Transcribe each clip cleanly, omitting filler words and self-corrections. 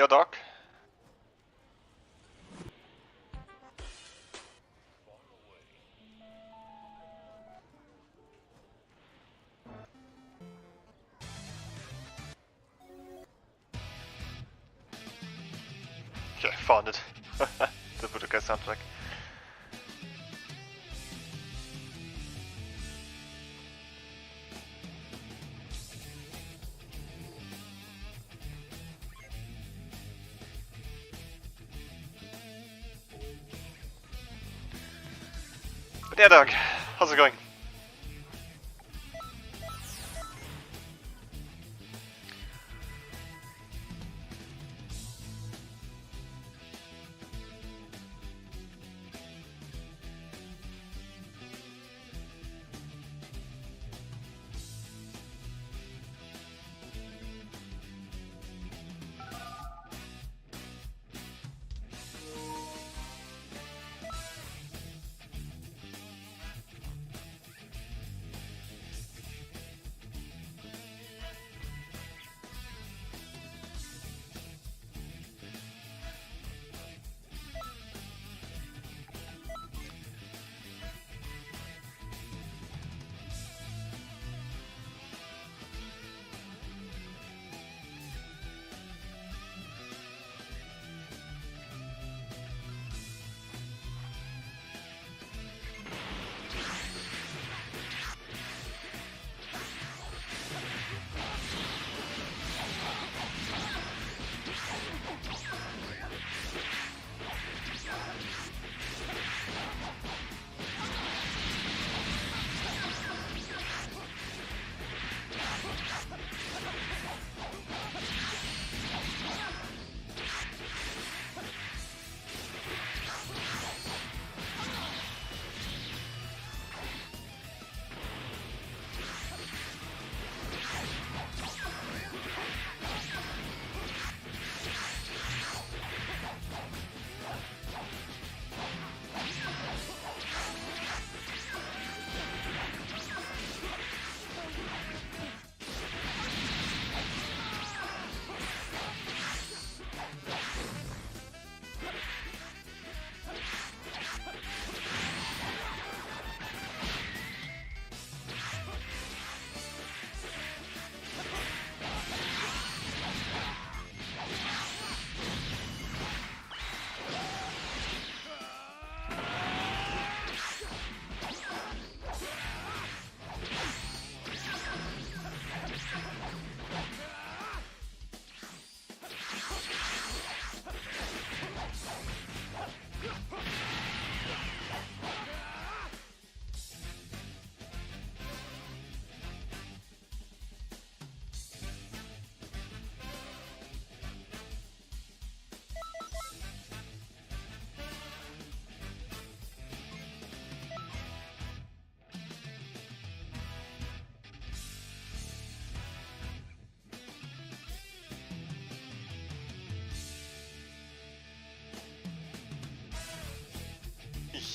Your dog. Okay, found it. The Budokai soundtrack. But yeah, dog, how's it going?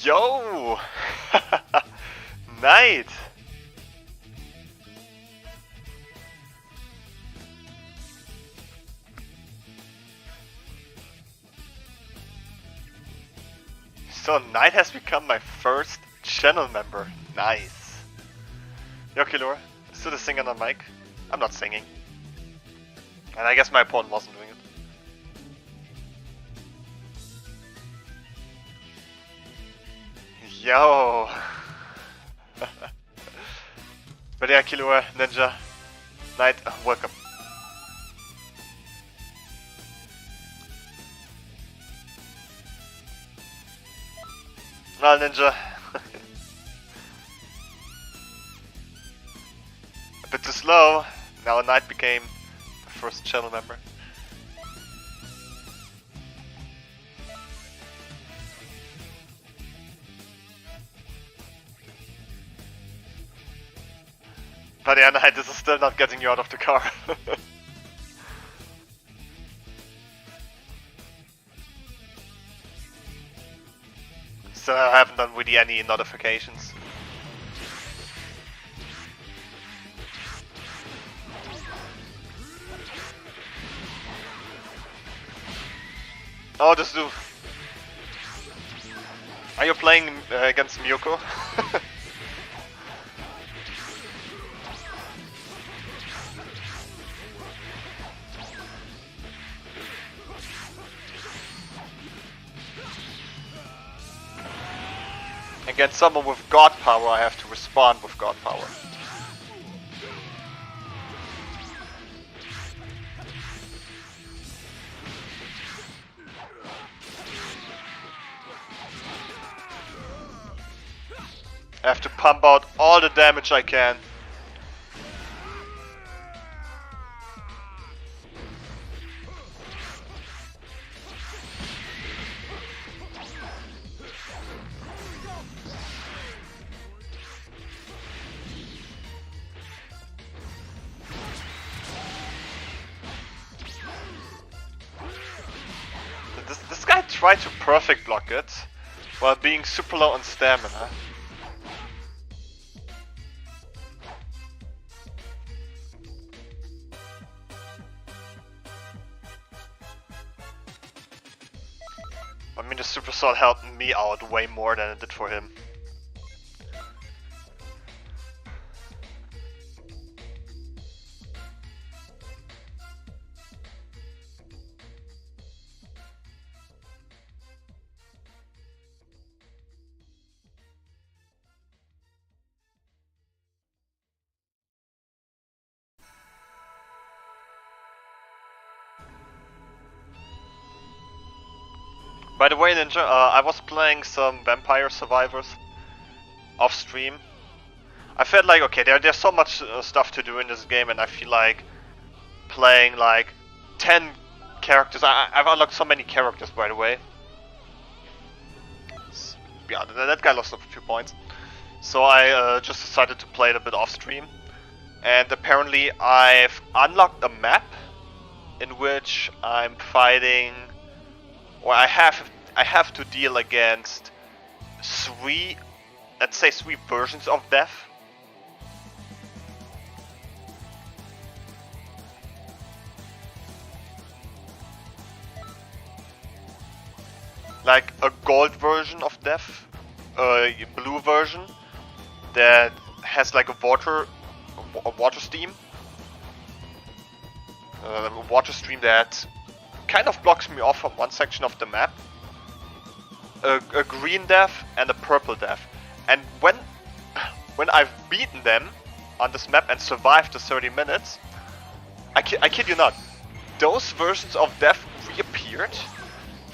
Yo! Night! So Knight has become my first channel member. Nice. Yo, Killor, is it a singer on mic? I'm not singing. And I guess my opponent wasn't doing it. Yo! But yeah, Killua, Ninja, Knight, welcome. Well, Ninja. A bit too slow. Now Knight became the first channel member. But yeah, Knight, this is still not getting you out of the car. So I haven't done really any notifications. Oh, this dude. Are you playing against Miyoko? Against someone with God power, I have to respond with God power. I have to pump out all the damage I can. This guy tried to perfect block it while being super low on stamina. I mean, the Super Sword helped me out way more than it did for him. By the way, Ninja, I was playing some Vampire Survivors off stream. I felt like, okay, there's so much stuff to do in this game, and I feel like playing like 10 characters. I've unlocked so many characters, by the way. Yeah, that guy lost a few points. So I just decided to play it a bit off stream. And apparently I've unlocked a map in which I'm fighting, or I have to deal against three, let's say 3 versions of death. Like a gold version of death, a blue version that has like a water stream. A water stream that kind of blocks me off from one section of the map. A green death and a purple death. And when I've beaten them on this map and survived the 30 minutes, I kid you not, those versions of death reappeared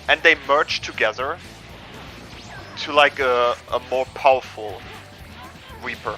and they merged together to like a more powerful Reaper.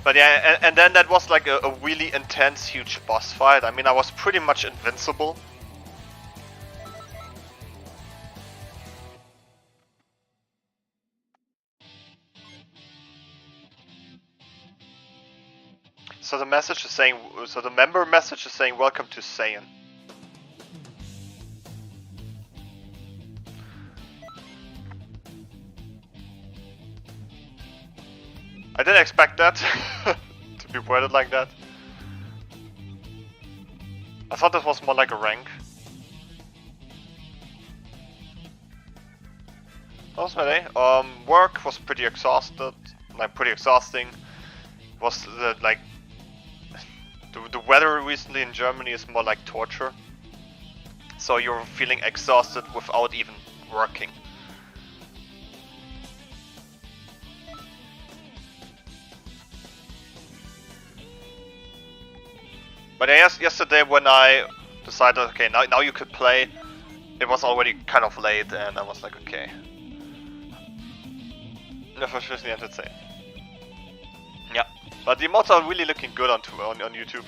But yeah, and then that was like a really intense, huge boss fight. I mean, I was pretty much invincible. So the message is saying, so the member message is saying, "Welcome to Saiyan." I didn't expect that to be worded like that. I thought that was more like a rank. That was my day. Work was pretty exhausted, like pretty exhausting. Was like the weather recently in Germany is more like torture. So you're feeling exhausted without even working. But yes, yesterday when I decided, okay, now you could play, it was already kind of late, and I was like, okay. Unfortunately, I should say. Yeah, but the emotes are really looking good on YouTube.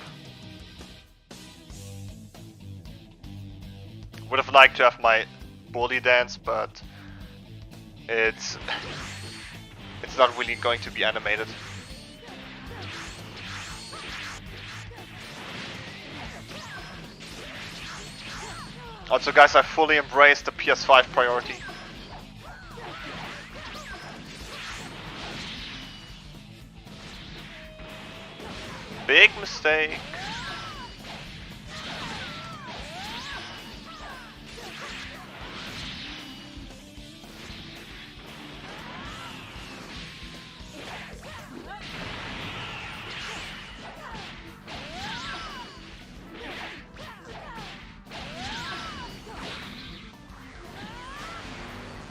Would have liked to have my bully dance, but it's not really going to be animated. Also, guys, I fully embrace the PS5 priority. Big mistake.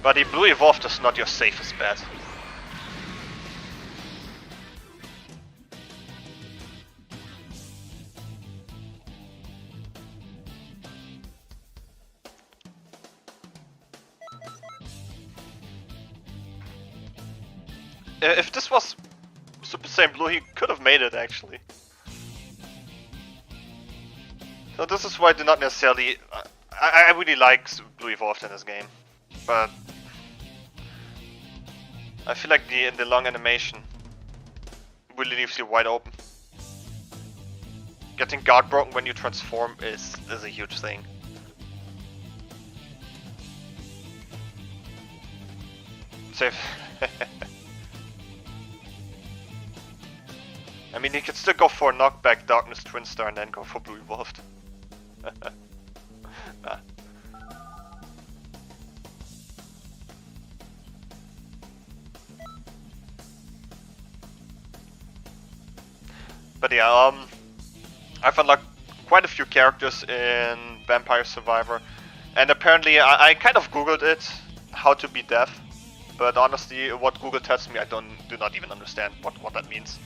But the blue evolved is not your safest bet. If this was Super Saiyan Blue, he could have made it actually. So this is why I do not necessarily... I really like Blue Evolved in this game, but I feel like the long animation really leaves you wide open. Getting guard broken when you transform is a huge thing. Save. I mean, he could still go for knockback Darkness Twin Star and then go for Blue Evolved. Nah. But yeah, I've unlocked quite a few characters in Vampire Survivor, and apparently I kind of googled it, how to be deaf, but honestly, what Google tells me, I do not even understand what that means,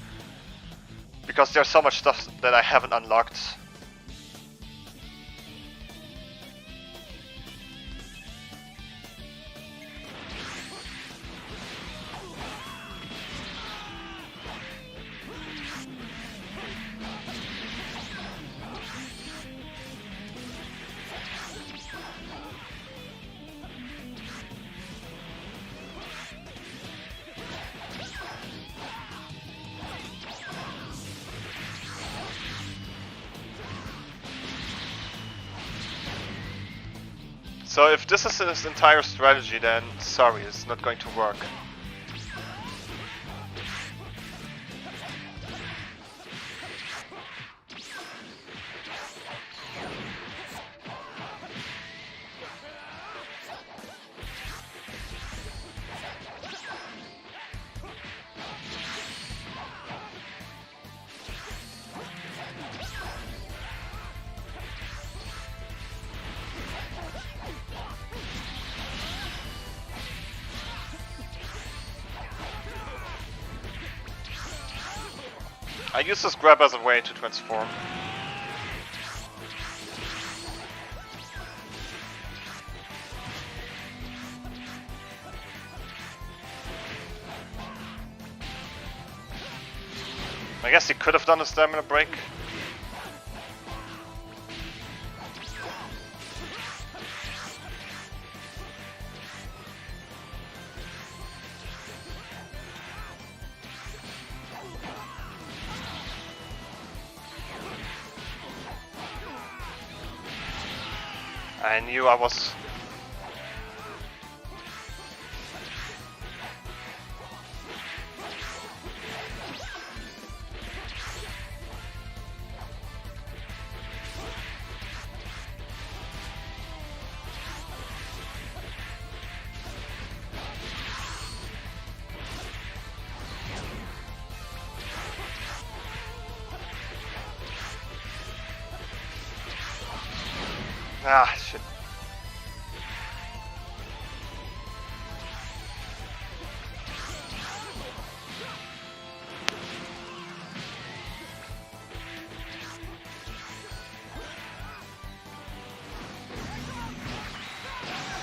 because there's so much stuff that I haven't unlocked. So if this is his entire strategy, then sorry, it's not going to work. I use this grab as a way to transform. I guess he could have done a stamina break. I knew I was... Ah, shit.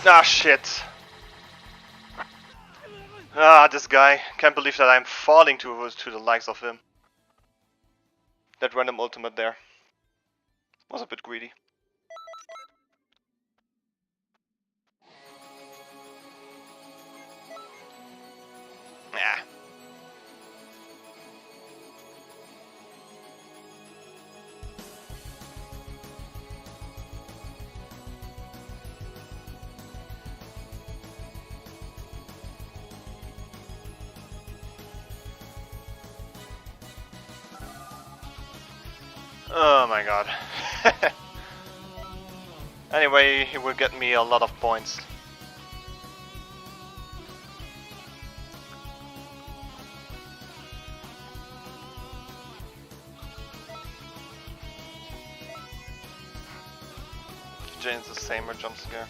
Ah, shit. Ah, this guy. Can't believe that I'm falling to the likes of him. That random ultimate there was a bit greedy. Yeah. Oh my god. Anyway, he will get me a lot of points. Jane's the same or jump scare.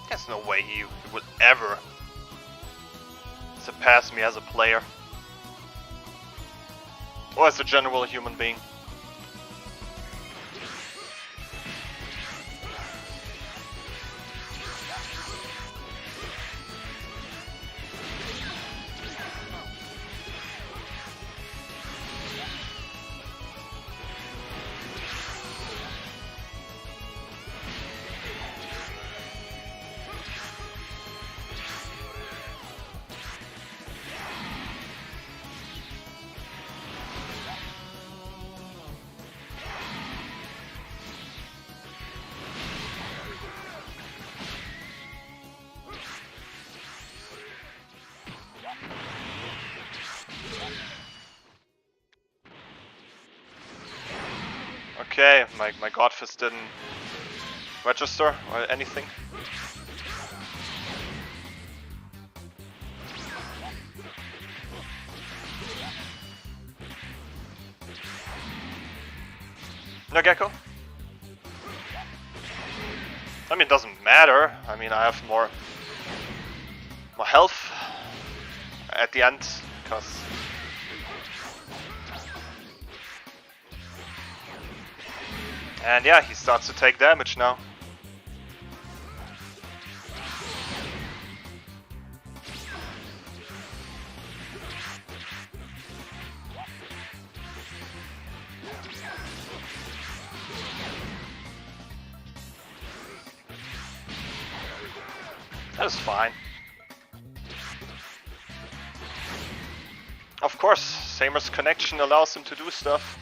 There's no way he would ever surpass me as a player. Or as a general human being. Okay, my Godfist didn't register or anything. No Gecko? I mean, it doesn't matter. I mean, I have more health at the end, because and yeah, he starts to take damage now. That is fine. Of course, Samer's connection allows him to do stuff.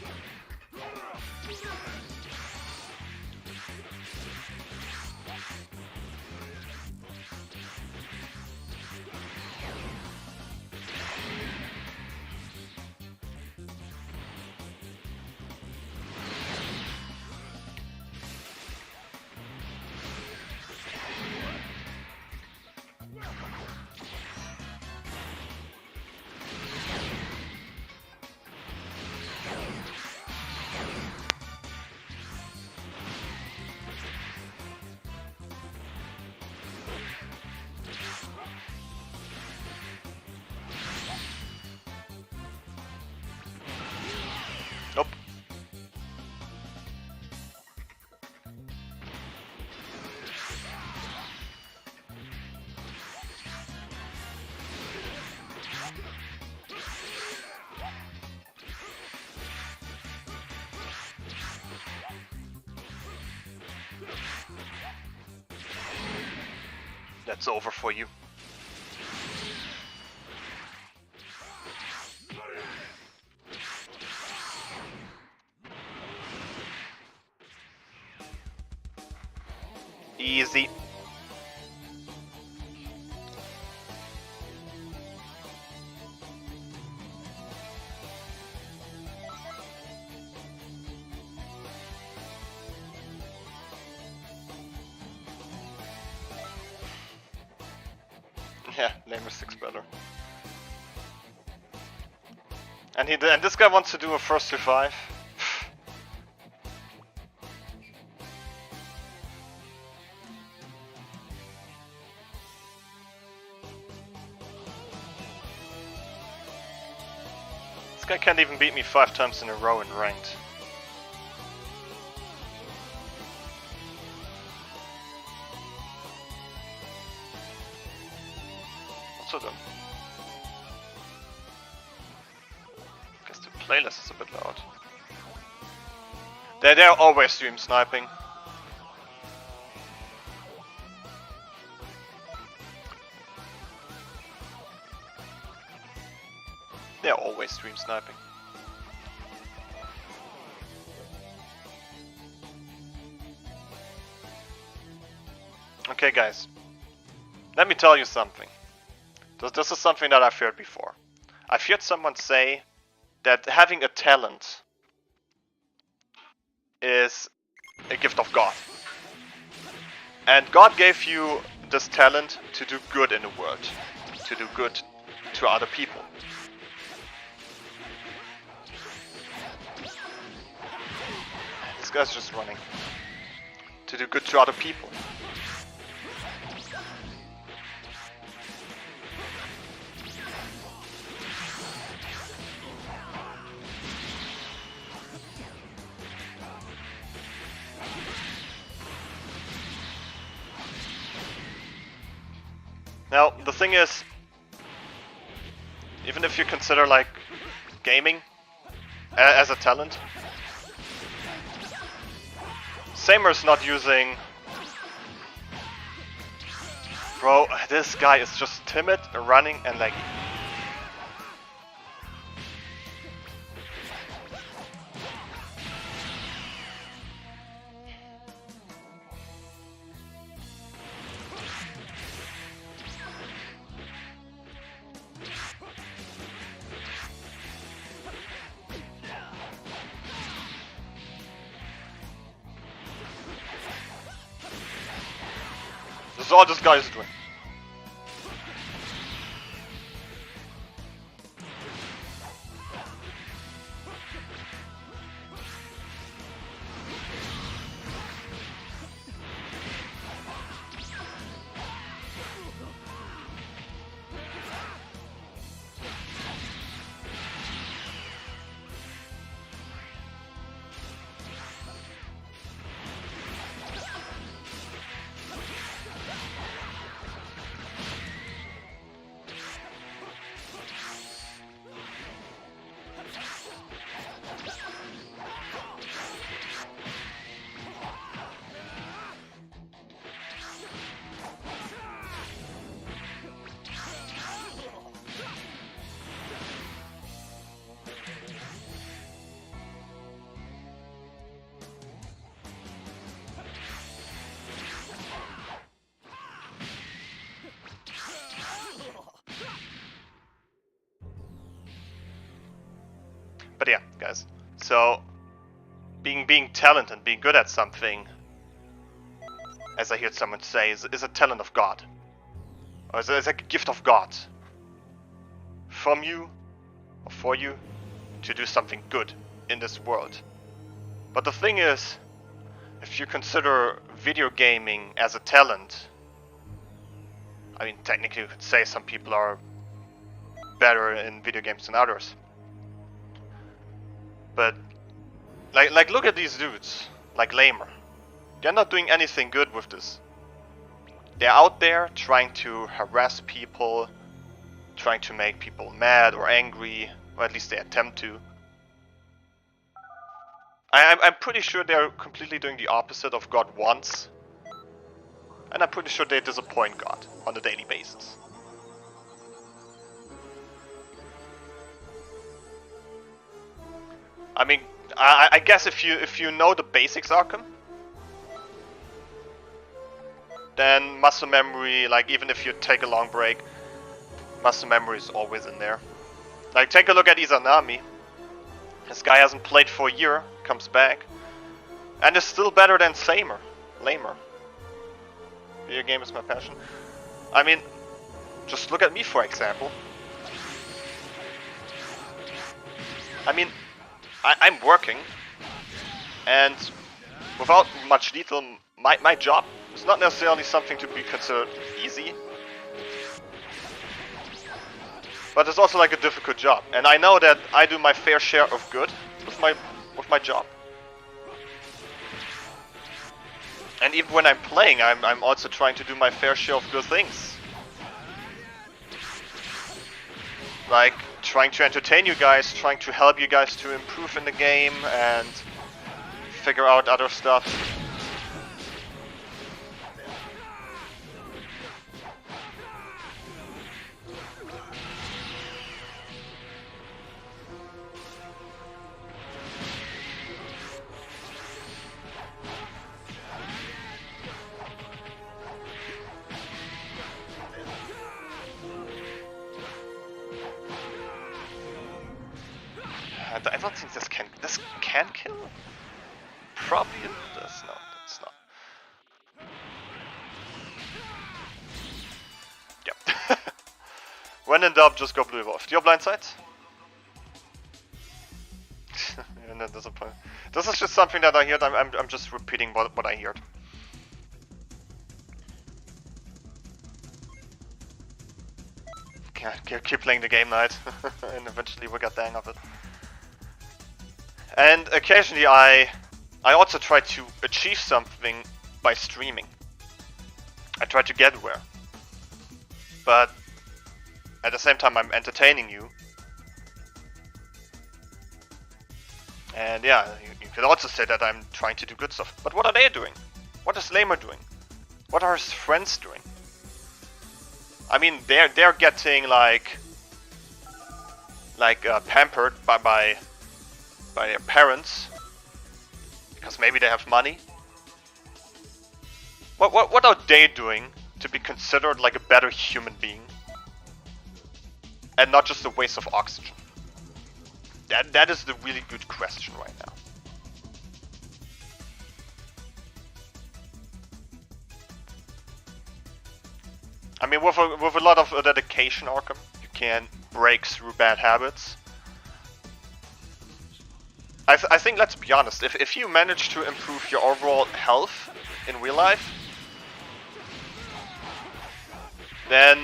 Nope. That's over for you. Easy. Yeah, Lamer 6 better. And this guy wants to do a first to 5. This guy can't even beat me 5 times in a row in ranked. most of them. Guess the playlist is a bit loud. They're always stream sniping. They're always stream sniping. Okay guys, let me tell you something. This is something that I've heard before. I've heard someone say that having a talent is a gift of God. And God gave you this talent to do good in the world, to do good to other people. This guy's just running. To do good to other people. Now, the thing is, even if you consider like gaming as a talent, Samer's not using... Bro, this guy is just timid, running and laggy. This is all this guy is doing. But yeah, guys. So being talented, being good at something, as I heard someone say, is a talent of God. Or is a gift of God. From you, or for you, to do something good in this world. But the thing is, if you consider video gaming as a talent, I mean, technically you could say some people are better in video games than others. But, like look at these dudes, like Lamer. They're not doing anything good with this. They're out there trying to harass people, trying to make people mad or angry, or at least they attempt to. I'm pretty sure they're completely doing the opposite of God wants. And I'm pretty sure they disappoint God on a daily basis. I mean, I guess if you know the basics Arkham, then muscle memory, like even if you take a long break, muscle memory is always in there. Like take a look at Izanami. This guy hasn't played for a year, comes back, and is still better than Lamer. Video game is my passion. I mean, just look at me for example. I mean, I'm working, and without much detail, my job is not necessarily something to be considered easy. But it's also like a difficult job, and I know that I do my fair share of good with my job. And even when I'm playing, I'm also trying to do my fair share of good things. like trying to entertain you guys, trying to help you guys to improve in the game and figure out other stuff. I don't think this can kill. Probably it does. No, it's not. Yep. When in doubt, just go blue evolved. Your blind sight? You're not disappointed. This is just something that I heard. I'm just repeating what I heard. Keep playing the game, Knight, and eventually we'll get the hang of it. And occasionally I also try to achieve something by streaming. I try to get where. But at the same time I'm entertaining you. And yeah, you could also say that I'm trying to do good stuff. But what are they doing? What is Lamer doing? What are his friends doing? I mean, they're getting like pampered by their parents because maybe they have money. What are they doing to be considered like a better human being and not just a waste of oxygen? That is the really good question right now. I mean, with a lot of dedication, Arkham, you can break through bad habits. I think, let's be honest, if you manage to improve your overall health in real life, then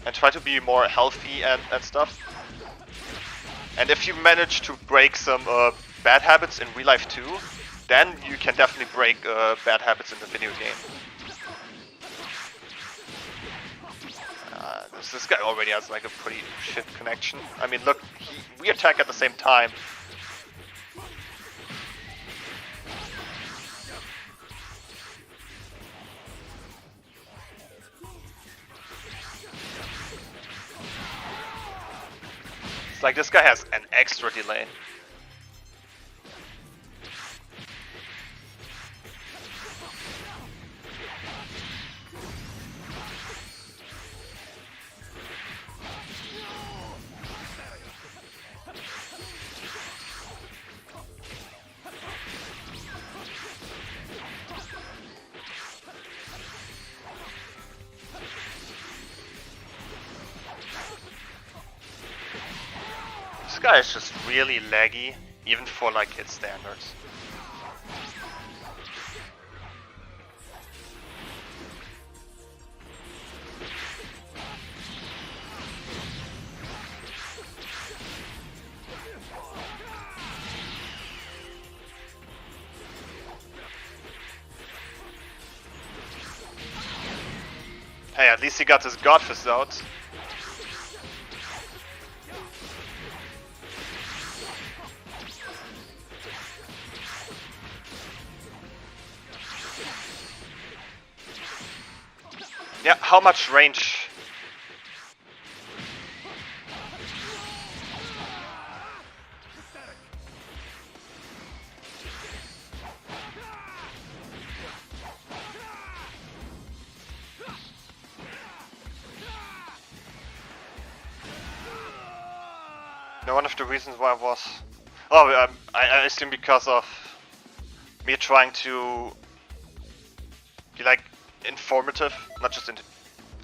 and try to be more healthy and stuff. And if you manage to break some bad habits in real life too, then you can definitely break bad habits in the video game. This guy already has like a pretty shit connection. I mean, look, we attack at the same time. It's like this guy has an extra delay. This guy is just really laggy, even for like his standards. Hey, at least he got his God Fist out. Yeah, how much range? No, one of the reasons why I was... Oh, I assume because of me trying to be like informative, not just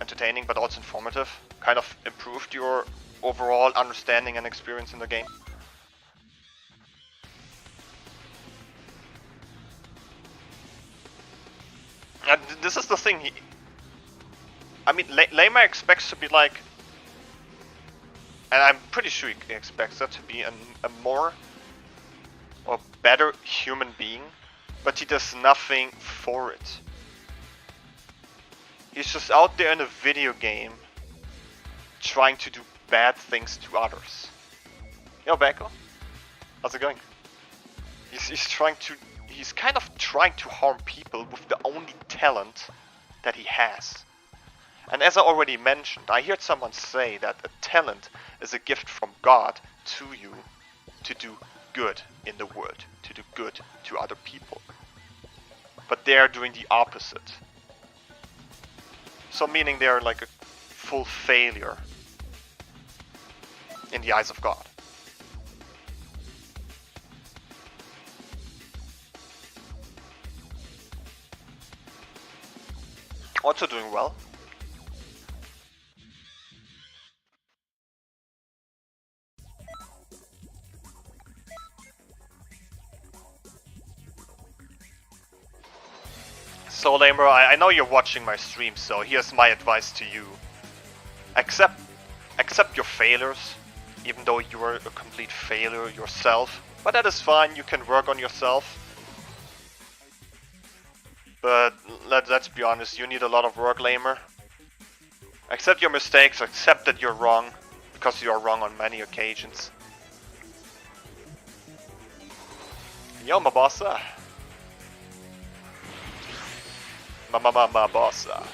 entertaining, but also informative, kind of improved your overall understanding and experience in the game. And this is the thing, I mean, Lama expects to be like, and I'm pretty sure he expects that to be a more or better human being, but he does nothing for it. He's just out there in a video game, trying to do bad things to others. Yo, Beko, how's it going? He's kind of trying to harm people with the only talent that he has. And as I already mentioned, I heard someone say that a talent is a gift from God to you to do good in the world, to do good to other people. But they're doing the opposite. So meaning they're like a full failure in the eyes of God. Also doing well. So Lamer, I know you're watching my stream, so here's my advice to you. Accept your failures, even though you are a complete failure yourself. But that is fine, you can work on yourself. But let's be honest, you need a lot of work, Lamer. Accept your mistakes, accept that you're wrong, because you are wrong on many occasions. Yo, my bossa. My bossa.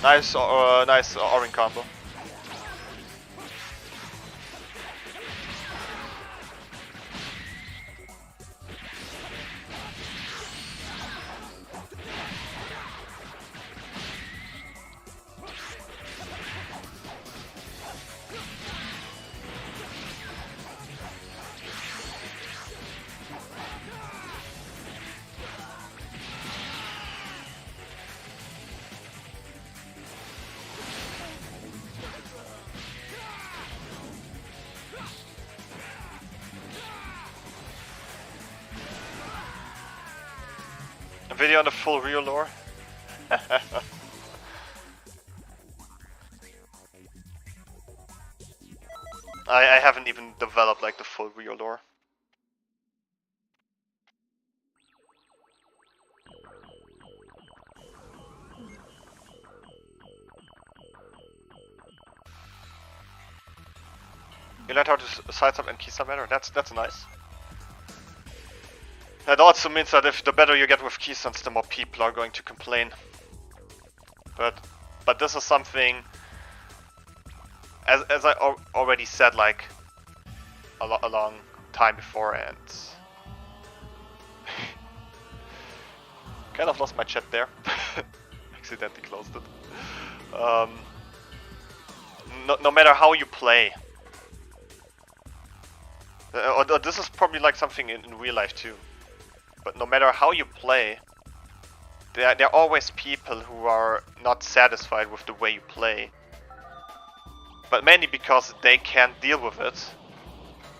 Nice orange combo. A video on the full real lore? I haven't even developed like the full real lore. You learned how to sidestep and keystep better? That's nice. That also means that if the better you get with keystones, the more people are going to complain. But this is something, as I already said like a long time before, and kind of lost my chat there. Accidentally closed it. No matter how you play, or this is probably like something in real life too. But no matter how you play, there are always people who are not satisfied with the way you play. But mainly because they can't deal with it,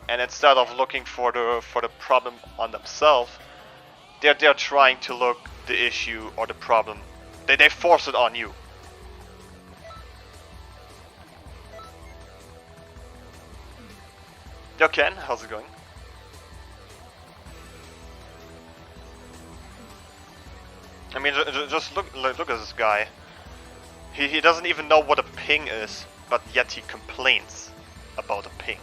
and instead of looking for the problem on themselves, they're trying to look the issue or the problem. They force it on you. Yo Ken, how's it going? I mean, just look at this guy. He doesn't even know what a ping is, but yet he complains about a ping.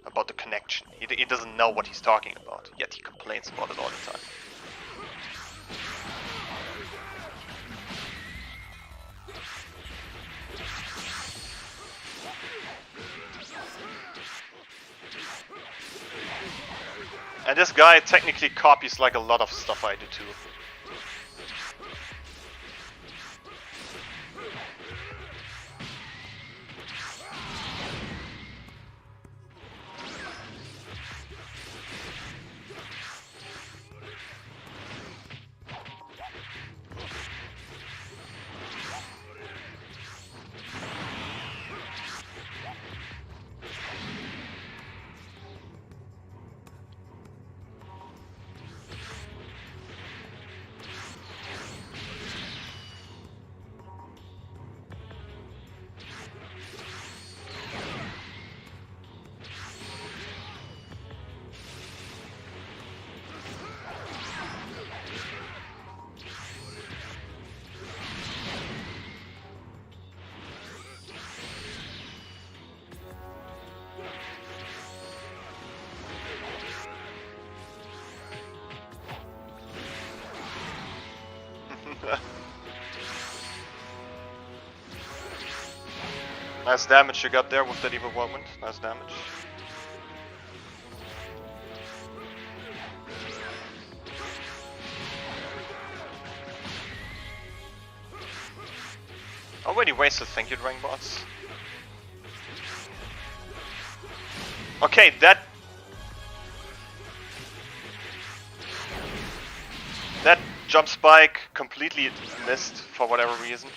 About the connection. He doesn't know what he's talking about, yet he complains about it all the time. And this guy technically copies like a lot of stuff I do too. Nice damage you got there with that evil whirlwind. Nice damage. Already wasted, thank you, Dragon Bots. Okay, that jump spike completely missed for whatever reason.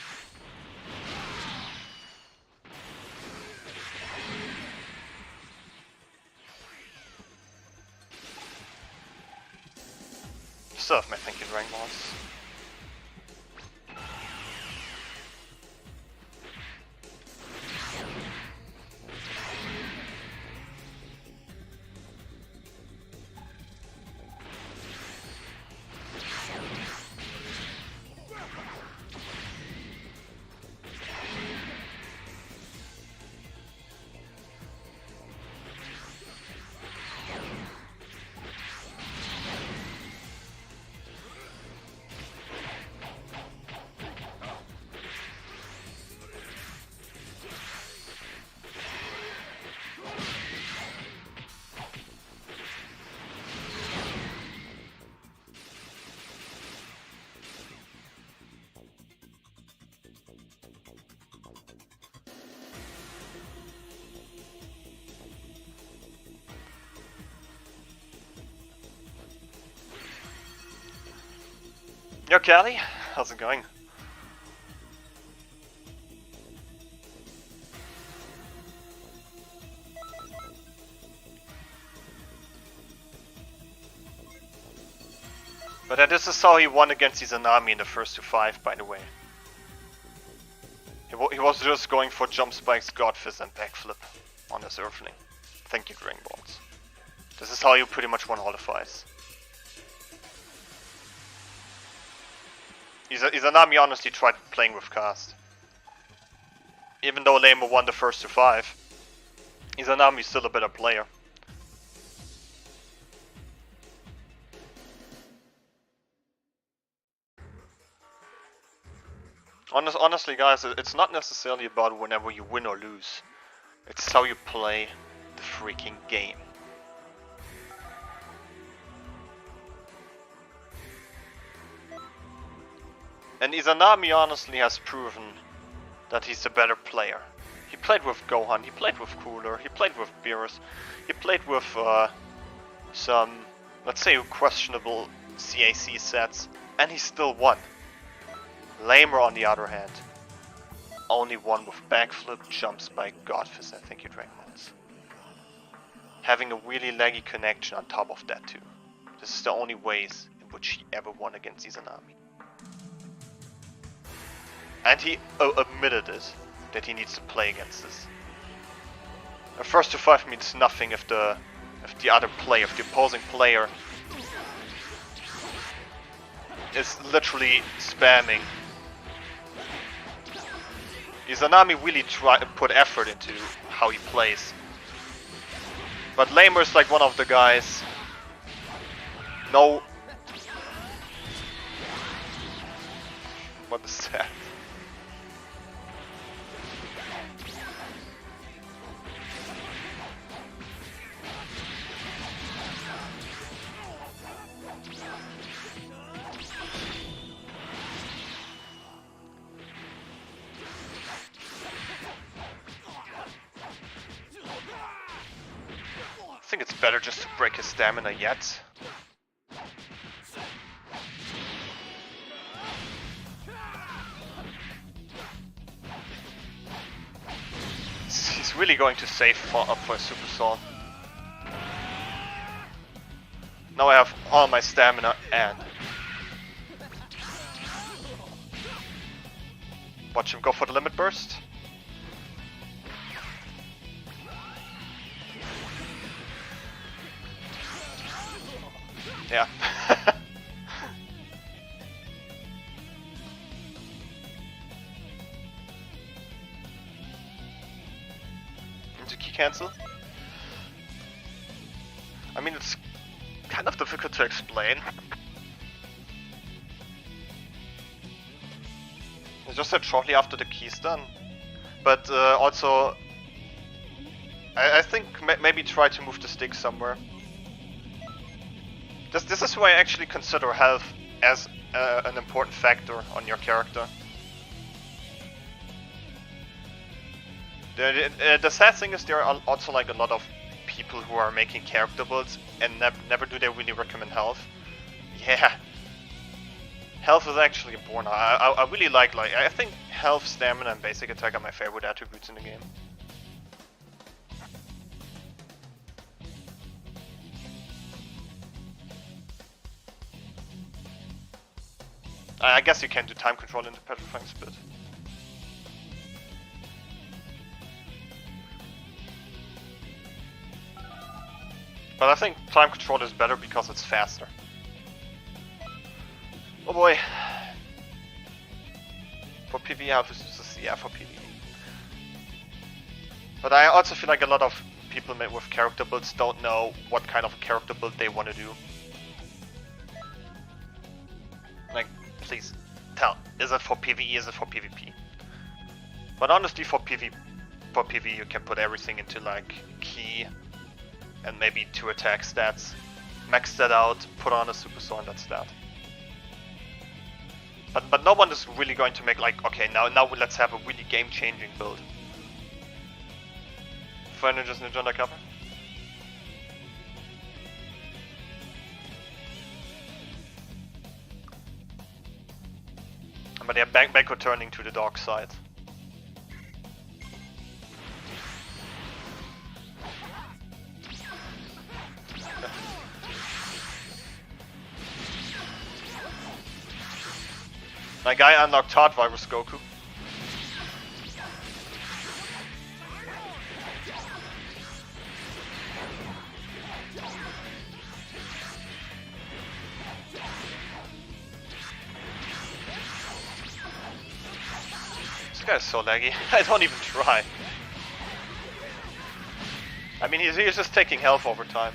Still have my thank you, Dragon Bots. Yo, Callie, how's it going? But this is how he won against Izanami in the first 2-5, by the way. He was just going for jump spikes, god fist and backflip on his Earthling. Thank you, Dragon Balls. This is how you pretty much won all the fights. Izanami honestly tried playing with cast. Even though Lamo won the first 2-5, Izanami's still a better player. Honestly guys, it's not necessarily about whenever you win or lose. It's how you play the freaking game. And Izanami honestly has proven that he's a better player. He played with Gohan, he played with Cooler, he played with Beerus, he played with some, let's say, questionable CAC sets, and he still won. Lamer, on the other hand, only won with backflip, jump spike, god fist, and thank you, Dragon Balls. Having a really laggy connection on top of that too. This is the only ways in which he ever won against Izanami. And he admitted it, that he needs to play against this. A first 2-5 means nothing if the other player, if the opposing player is literally spamming. Izanami really put effort into how he plays. But Lamer is like one of the guys. No. What is that? I think it's better just to break his stamina yet. He's really going to save up for a Super Soul. Now I have all my stamina and... Watch him go for the limit burst. Yeah. Into key cancel? I mean, it's kind of difficult to explain. I just said shortly after the key's done. But also, I think maybe try to move the stick somewhere. This is why I actually consider health as an important factor on your character. The sad thing is there are also like a lot of people who are making character builds and never do they really recommend health. Yeah, health is actually important. I really like I think health, stamina, and basic attack are my favorite attributes in the game. I guess you can do time control in the petrifying spit. But I think time control is better because it's faster. Oh boy. For PvE, I have to yeah, for PvE. But I also feel like a lot of people with character builds don't know what kind of character build they want to do. Like, please tell, is it for PvE, is it for PvP? But honestly, for PvE you can put everything into like key and maybe 2 attack stats, max that out, put on a super sword, and that's that. But no one is really going to make like, okay, now let's have a really game-changing build. Fire ninjas ninja undercover. But they're back returning to the dark side. My guy unlocked Hard Virus Goku. This guy is so laggy. I don't even try. I mean, he's just taking health over time.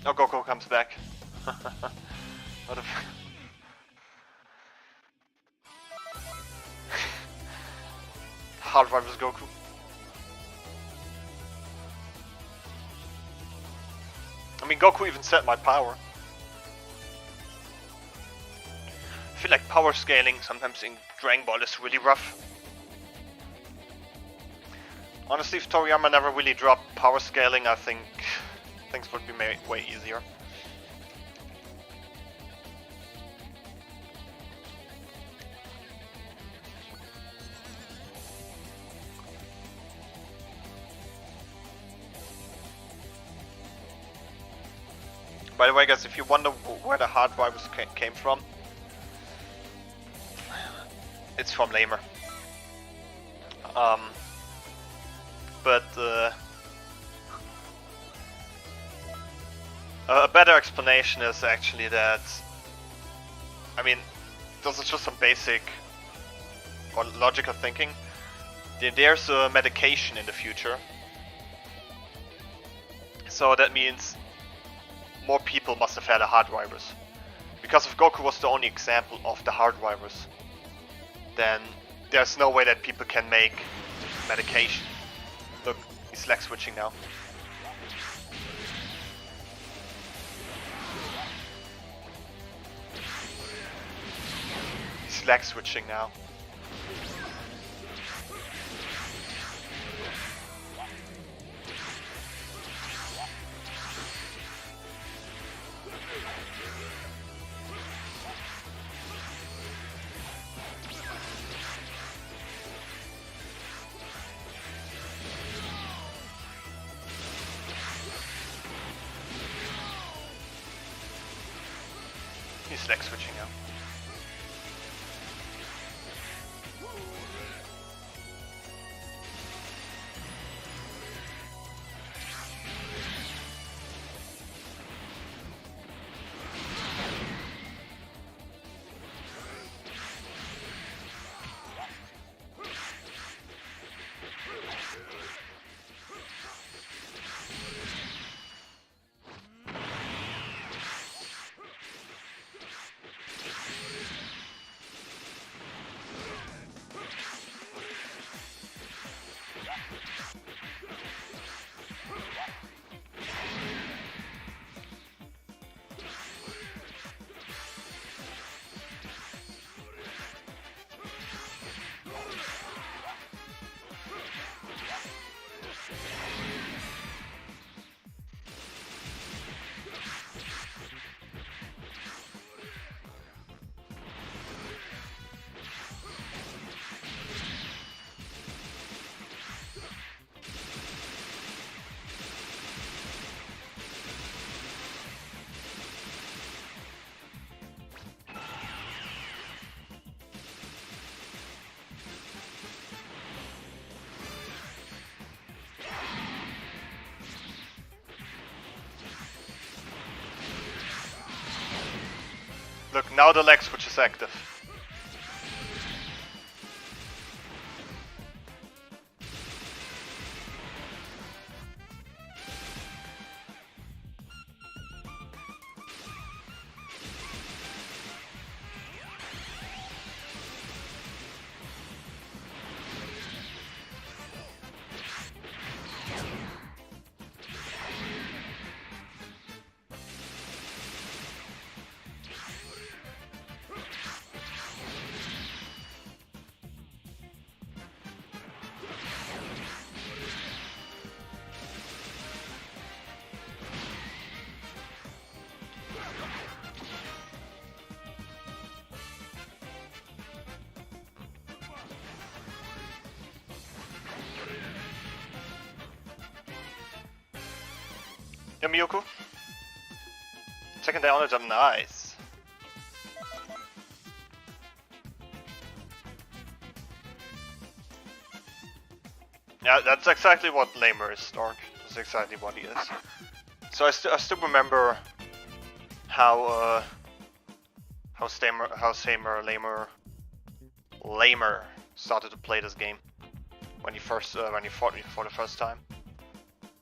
Oh, Goku comes back. What a Hard Virus Goku. I mean, Goku even set my power. I feel like power scaling sometimes in Dragon Ball is really rough. Honestly, if Toriyama never really dropped power scaling, I think things would be way easier. By the way, guys, if you wonder where the hard virus came from, it's from Lamer. But a better explanation is actually that, I mean, this is just some basic or logical thinking. There's a medication in the future, so that means more people must have had a hard virus. Because if Goku was the only example of the hard virus, then there's no way that people can make medication. Look, he's lag switching now. He's lag switching now. deck switching now. Look, now the leg switch is active. Yeah, Miyoko. Second down is nice. Yeah, that's exactly what Lamer is, Stark. That's exactly what he is. So I still remember how Lamer started to play this game when he fought me for the first time.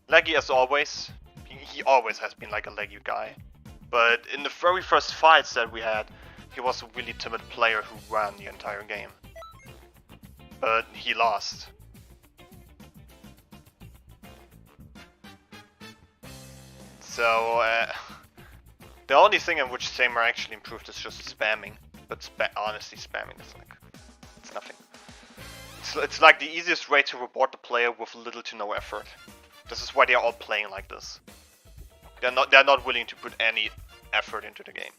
Laggy as always. He always has been like a leggy guy. But in the very first fights that we had, he was a really timid player who ran the entire game. But he lost. So, the only thing in which Samer actually improved is just spamming. But honestly, spamming is like, it's nothing. It's like the easiest way to reward the player with little to no effort. This is why they are all playing like this. They're not willing to put any effort into the game.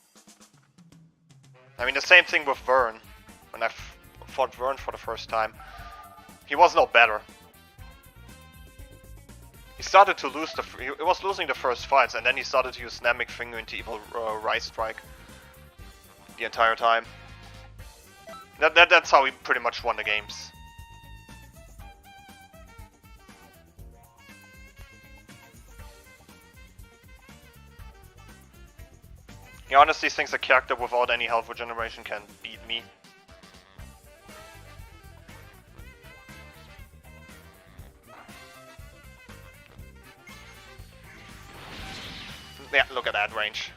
I mean, the same thing with Vern. When I fought Vern for the first time, he was no better. He started to lose he was losing the first fights, and then he started to use Namek Finger into Evil Rise Strike the entire time. That's how he pretty much won the games. He honestly thinks a character without any health regeneration can beat me. Yeah, look at that range.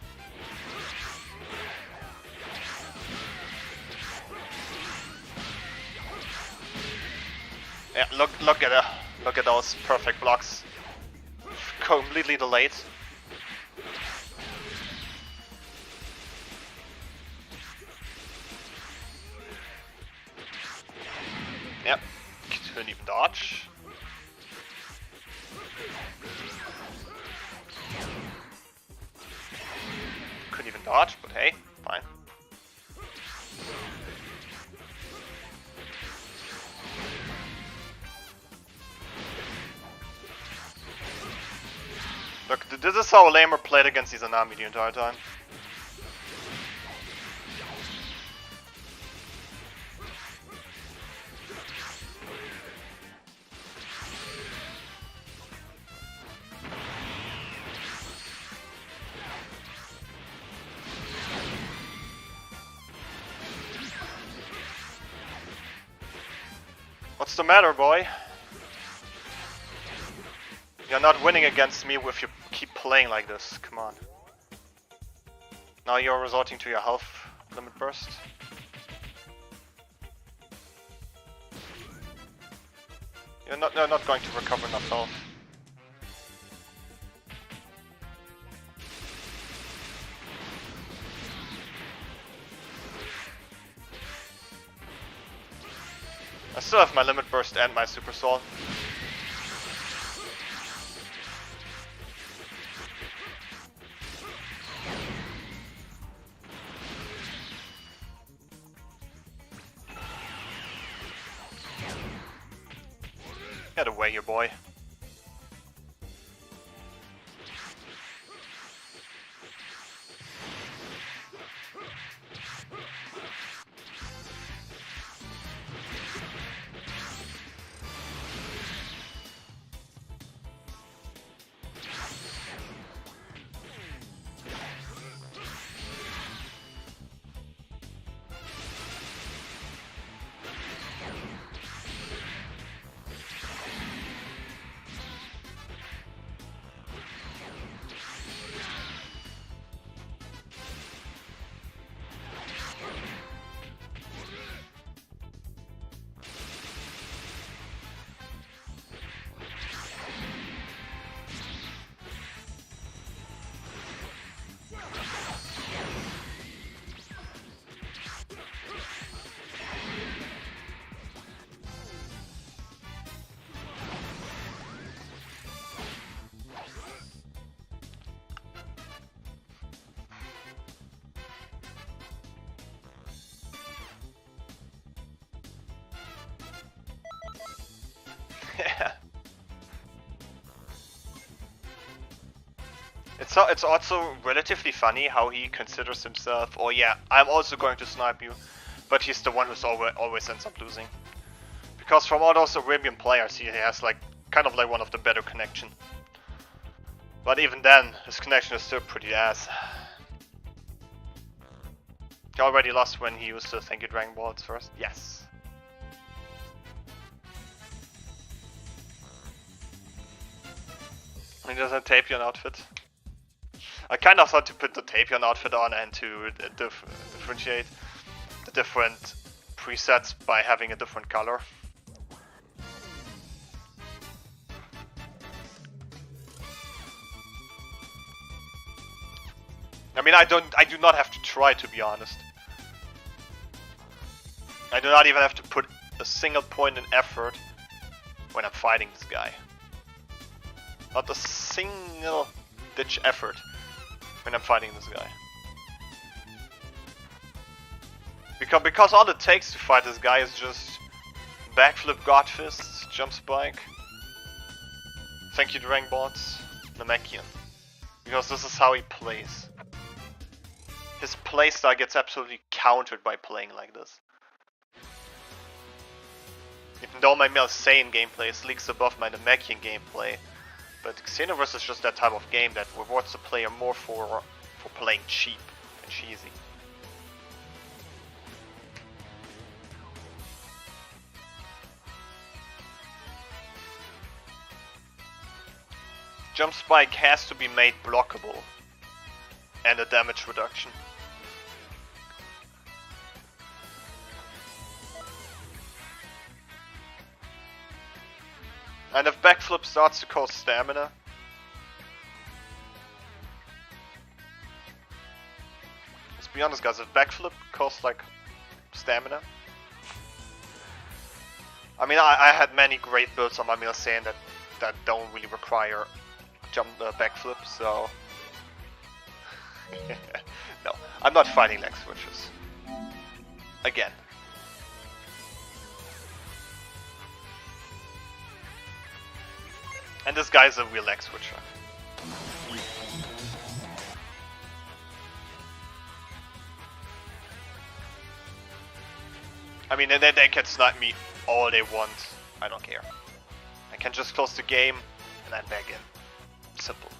Yeah, look at those perfect blocks. Completely delayed. Yep, couldn't even dodge. Couldn't even dodge, but hey, fine. Look, this is how Lamer played against Izanami the entire time. What's the matter, boy? You're not winning against me if you keep playing like this. Come on. Now you're resorting to your health limit burst. You're not going to recover enough health. I still have my limit burst and my super soul. Get away here, boy. It's also relatively funny how he considers himself, oh yeah, I'm also going to snipe you, but he's the one who's always ends up losing. Because from all those Arabian players, he has like kind of like one of the better connection. But even then, his connection is still pretty ass. He already lost when he used to thank you Dragon Balls first. Yes. He doesn't Tapion outfit. I kind of thought to put the Tapion outfit on and to differentiate the different presets by having a different color. I mean, I do not have to try, to be honest. I do not even have to put a single point in effort when I'm fighting this guy. Not a single ditch effort when I'm fighting this guy. Because all it takes to fight this guy is just backflip, god fists, jump spike, thank you Dragon Balls, Namekian. Because this is how he plays. His playstyle gets absolutely countered by playing like this. Even though my Saiyan gameplay leaks above my Namekian gameplay, but Xenoverse is just that type of game that rewards the player more for playing cheap and cheesy. Jump spike has to be made blockable and a damage reduction. And if backflip starts to cost stamina, let's be honest guys, if backflip costs like stamina, I mean I had many great builds on my Saiyan that don't really require backflip, so no, I'm not fighting leg switches. Again. And this guy's a real leg switcher. I mean, they can snipe me all they want. I don't care. I can just close the game and I'm back in. Simple.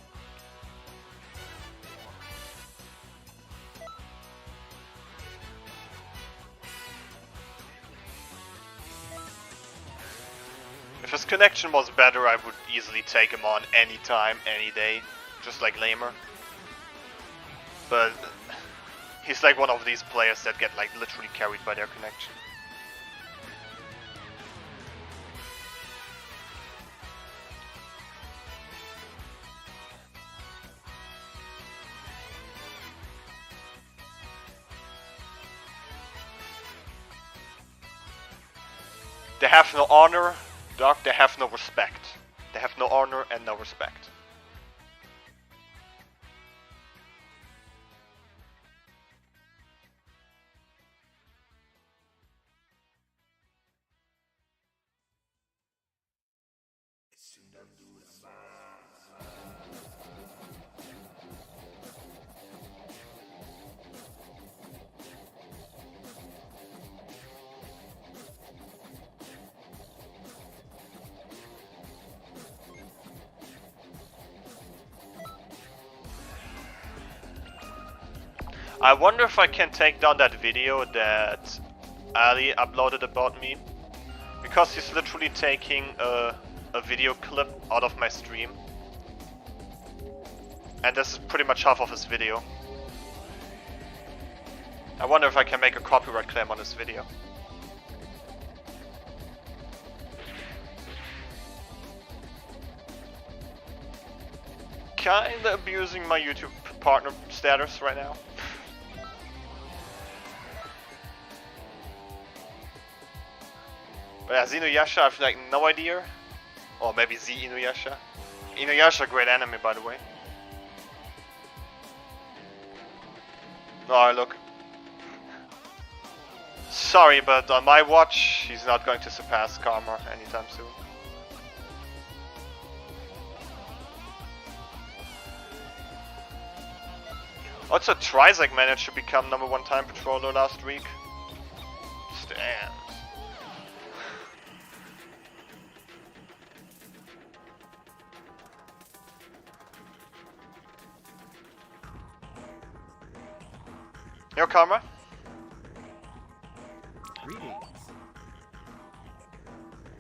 If his connection was better, I would easily take him on anytime, any day, just like Lamer. But he's like one of these players that get like literally carried by their connection. They have no honor, Doc, they have no respect. They have no honor and no respect. I wonder if I can take down that video that Ali uploaded about me. Because he's literally taking a video clip out of my stream. And this is pretty much half of his video. I wonder if I can make a copyright claim on this video. Kinda abusing my YouTube partner status right now. But yeah, Xenoverse, I have like no idea. Or maybe Z Inuyasha. Inuyasha, great anime by the way. Oh, look. Sorry, but on my watch, he's not going to surpass Karma anytime soon. Also, Trizek managed to become #1 time patroller last week. Stand. Yo, Karma.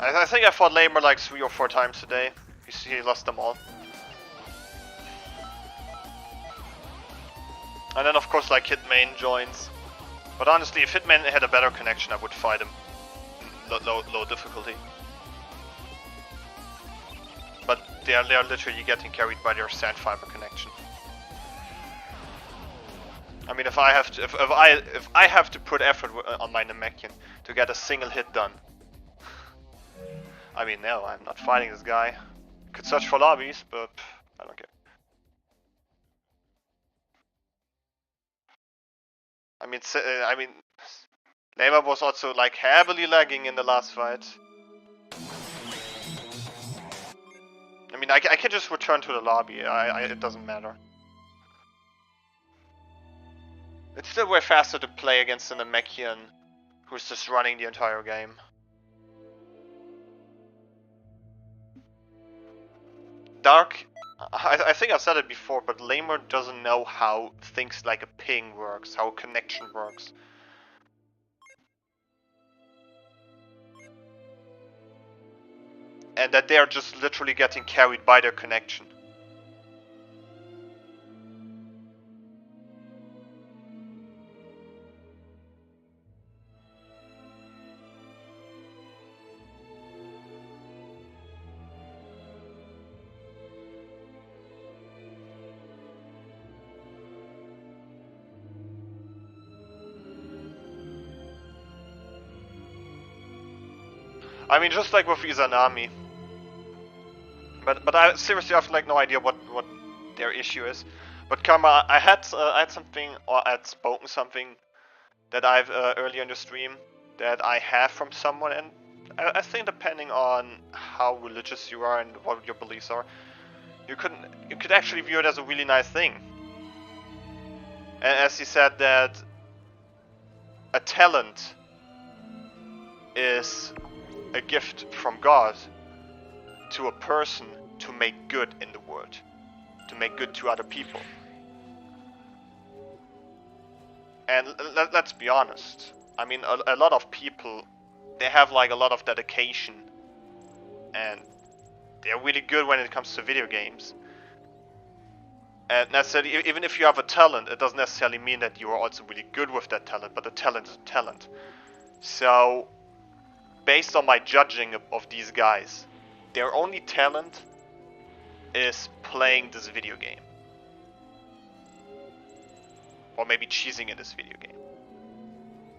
I think I fought Lamer like 3 or 4 times today. He lost them all. And then of course like Hitman joins. But honestly, if Hitman had a better connection, I would fight him low difficulty. But they are literally getting carried by their sand fiber connection. I mean, if I have to put effort on my Namekian to get a single hit done. I mean, no, I'm not fighting this guy. Could search for lobbies, but I don't care. I mean, Neymar was also like heavily lagging in the last fight. I mean, I can just return to the lobby. It doesn't matter. It's still way faster to play against an Namekian who's just running the entire game. Dark, I think I've said it before, but Lamer doesn't know how things like a ping works, how a connection works. And that they're just literally getting carried by their connection. I mean, just like with Izanami. But I seriously have like no idea what their issue is. But Karma, I had something, or I had spoken something that I've earlier in the stream that I have from someone, and I think depending on how religious you are and what your beliefs are, you could actually view it as a really nice thing. And as he said that a talent is a gift from God to a person to make good in the world, to make good to other people. And let's be honest, I mean, a lot of people, they have like a lot of dedication and they're really good when it comes to video games. And necessarily, even if you have a talent, it doesn't necessarily mean that you are also really good with that talent, but the talent is a talent. So, based on my judging of these guys, their only talent is playing this video game. Or maybe cheesing in this video game.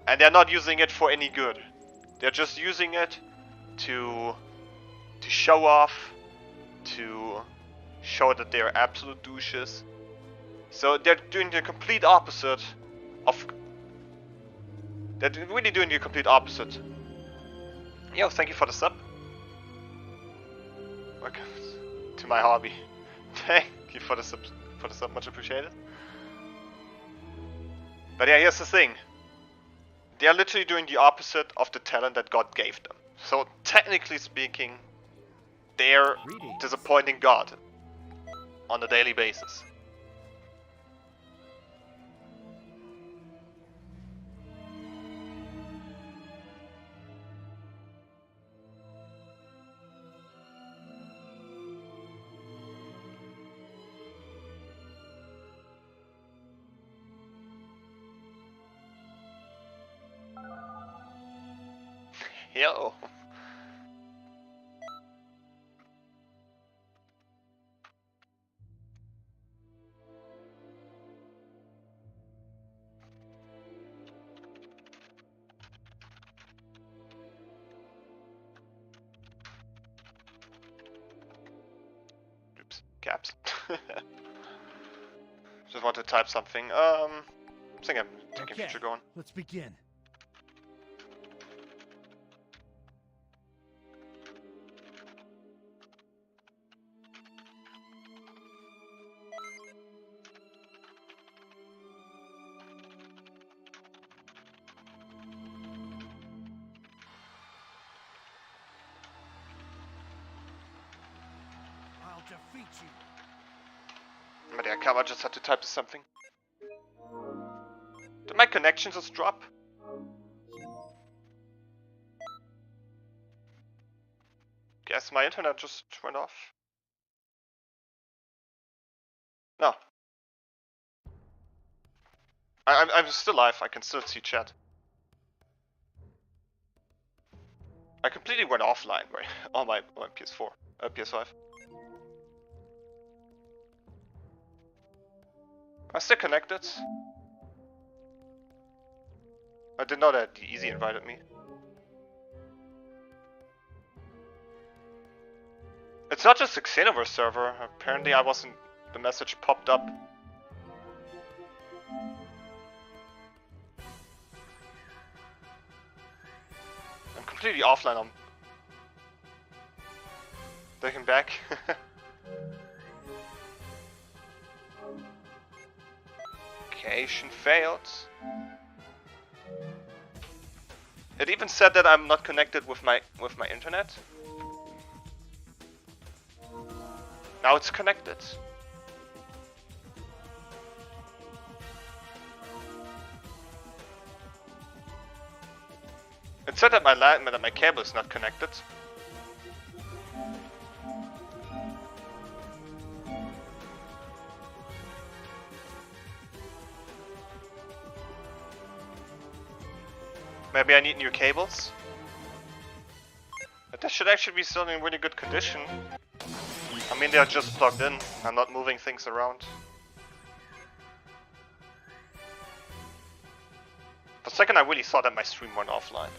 And they're not using it for any good. They're just using it to show off, to show that they're absolute douches. So they're doing the complete opposite of... They're really doing the complete opposite. Yo, thank you for the sub. Welcome to my hobby. Thank you for the sub, much appreciated. But yeah, here's the thing. They are literally doing the opposite of the talent that God gave them. So technically speaking, they're disappointing God on a daily basis. Yo. Oops, caps. Just want to type something. I think I'm taking future going. Let's begin. I'll defeat you. But yeah, come, I just had to type something. Did my connection just drop? Guess my internet just went off. No. I'm still live, I can still see chat. I completely went offline on my PS4, PS5. I'm still connected. I didn't know that Easy invited me. It's not just a Xenoverse server. Apparently I wasn't... The message popped up. I'm completely offline on... Taking back. Location failed. It even said that I'm not connected with my internet. Now it's connected. It said that my cable is not connected. Maybe I need new cables? But that should actually be still in really good condition. I mean, they are just plugged in. I'm not moving things around. For a second I really thought that my stream went offline.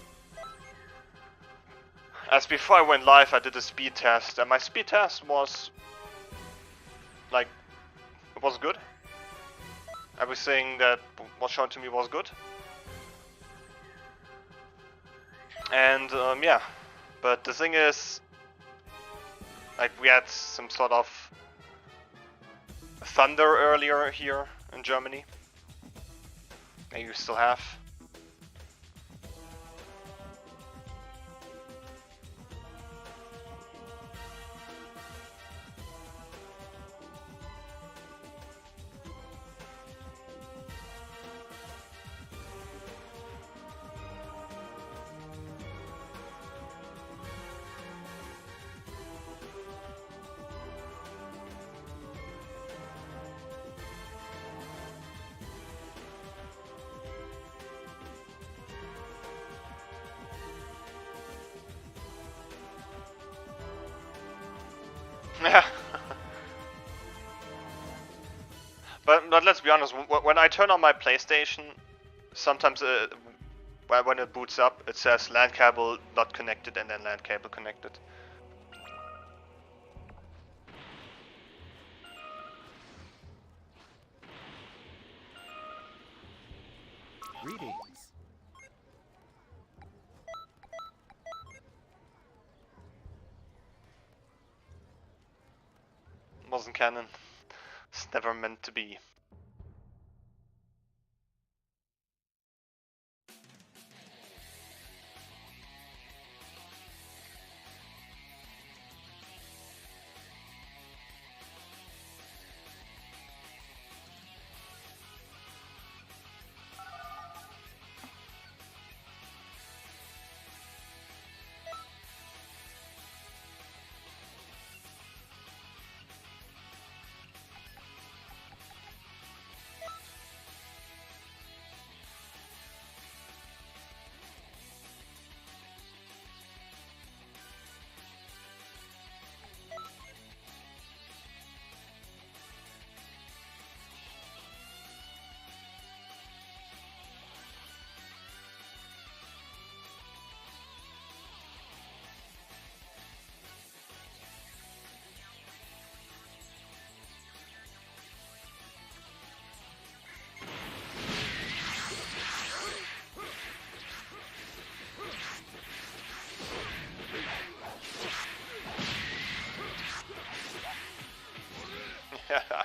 As before I went live I did a speed test, and my speed test was... like... it was good. Everything that was shown to me was good. And yeah, but the thing is, like, we had some sort of thunder earlier here in Germany. Maybe you still have. Yeah. But let's be honest, when I turn on my PlayStation, sometimes when it boots up, it says LAN cable not connected and then LAN cable connected. Greetings. Wasn't canon. It's never meant to be. Yeah.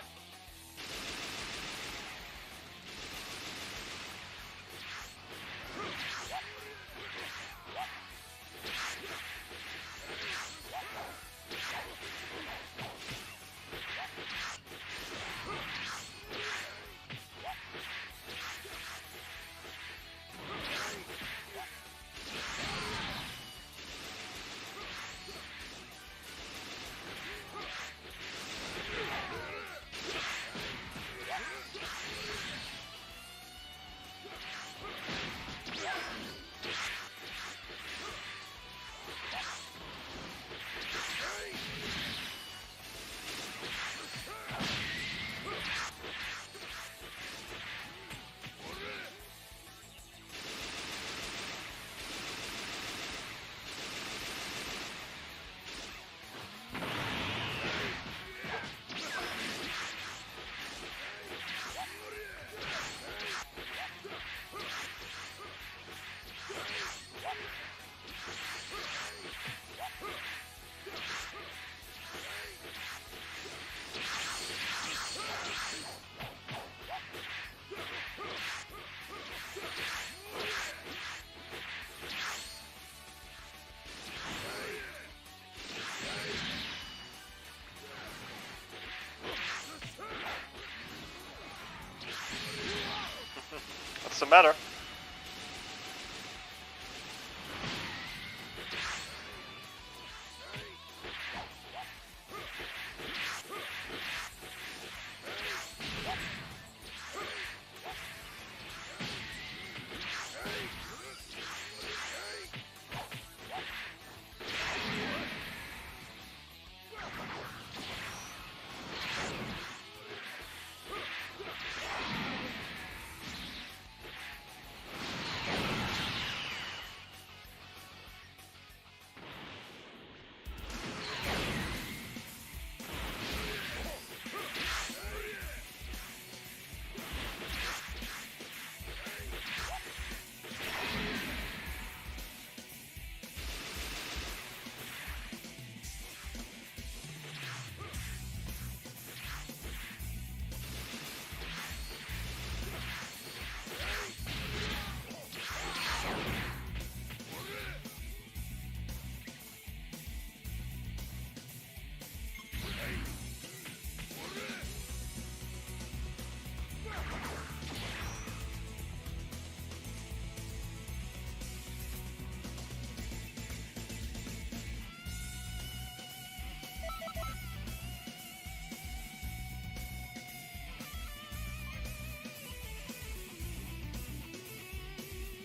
What's the matter?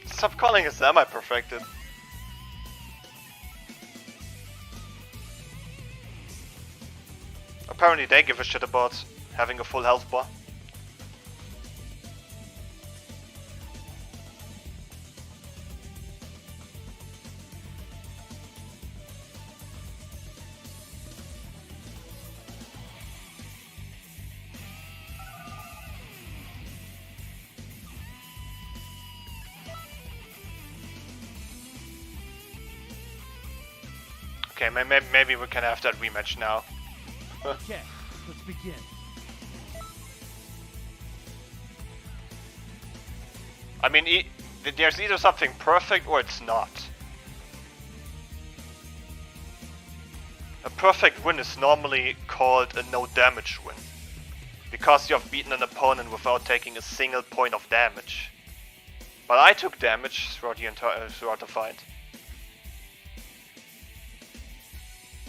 Stop calling it semi-perfected. Apparently they give a shit about having a full health bar. Okay, maybe we can have that rematch now. Okay, let's begin. I mean, there's either something perfect or it's not. A perfect win is normally called a no damage win, because you have beaten an opponent without taking a single point of damage. But I took damage throughout the fight.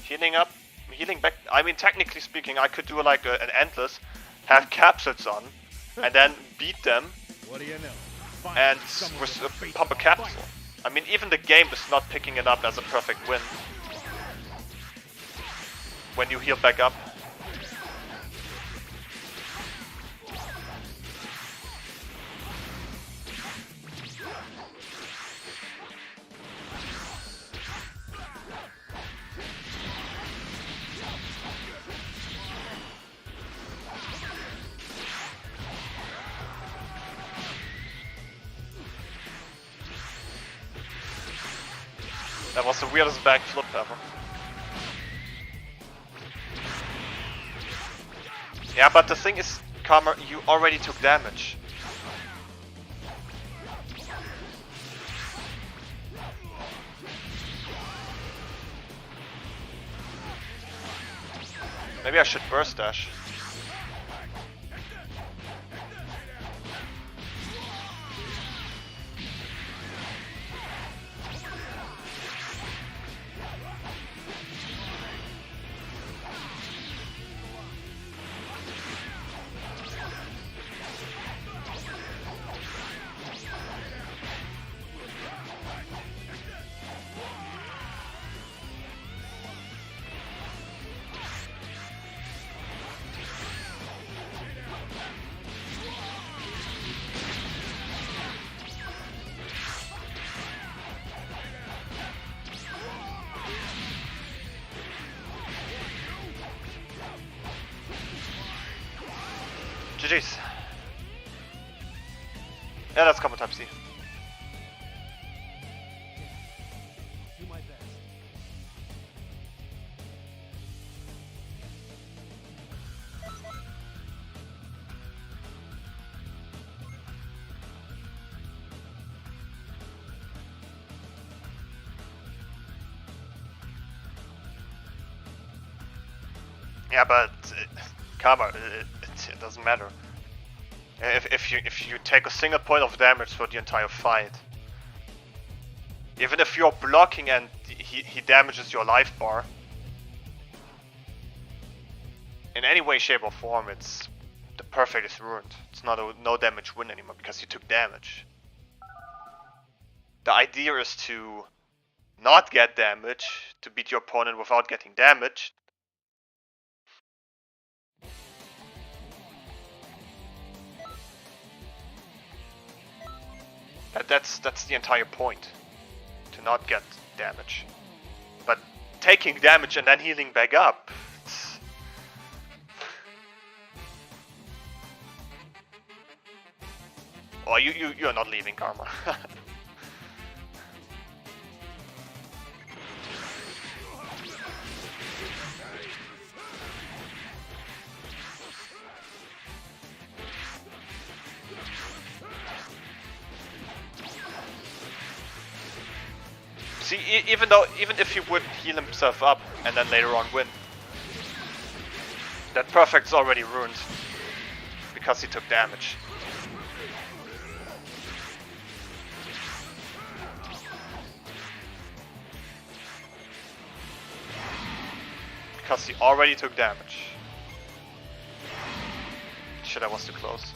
Healing up, healing back. I mean, technically speaking, I could do like an endless, have capsules on, and then beat them, What do you know? and pump a capsule. I mean, even the game is not picking it up as a perfect win when you heal back up. That was the weirdest backflip ever. Yeah, but the thing is, Karma, you already took damage. Maybe I should burst dash. GG's. Yeah, that's combo type C. Do my best. Yeah, but Karma, it doesn't matter. If you take a single point of damage for the entire fight, even if you're blocking and he damages your life bar, in any way, shape, or form, it's the perfect is ruined. It's not a no damage win anymore because you took damage. The idea is to not get damage, to beat your opponent without getting damaged. That's the entire point, to not get damage. But taking damage and then healing back up, oh, you're not leaving, Karma. See, even if he would heal himself up and then later on win, that perfect's already ruined because he took damage. Because he already took damage. Shit, I was too close.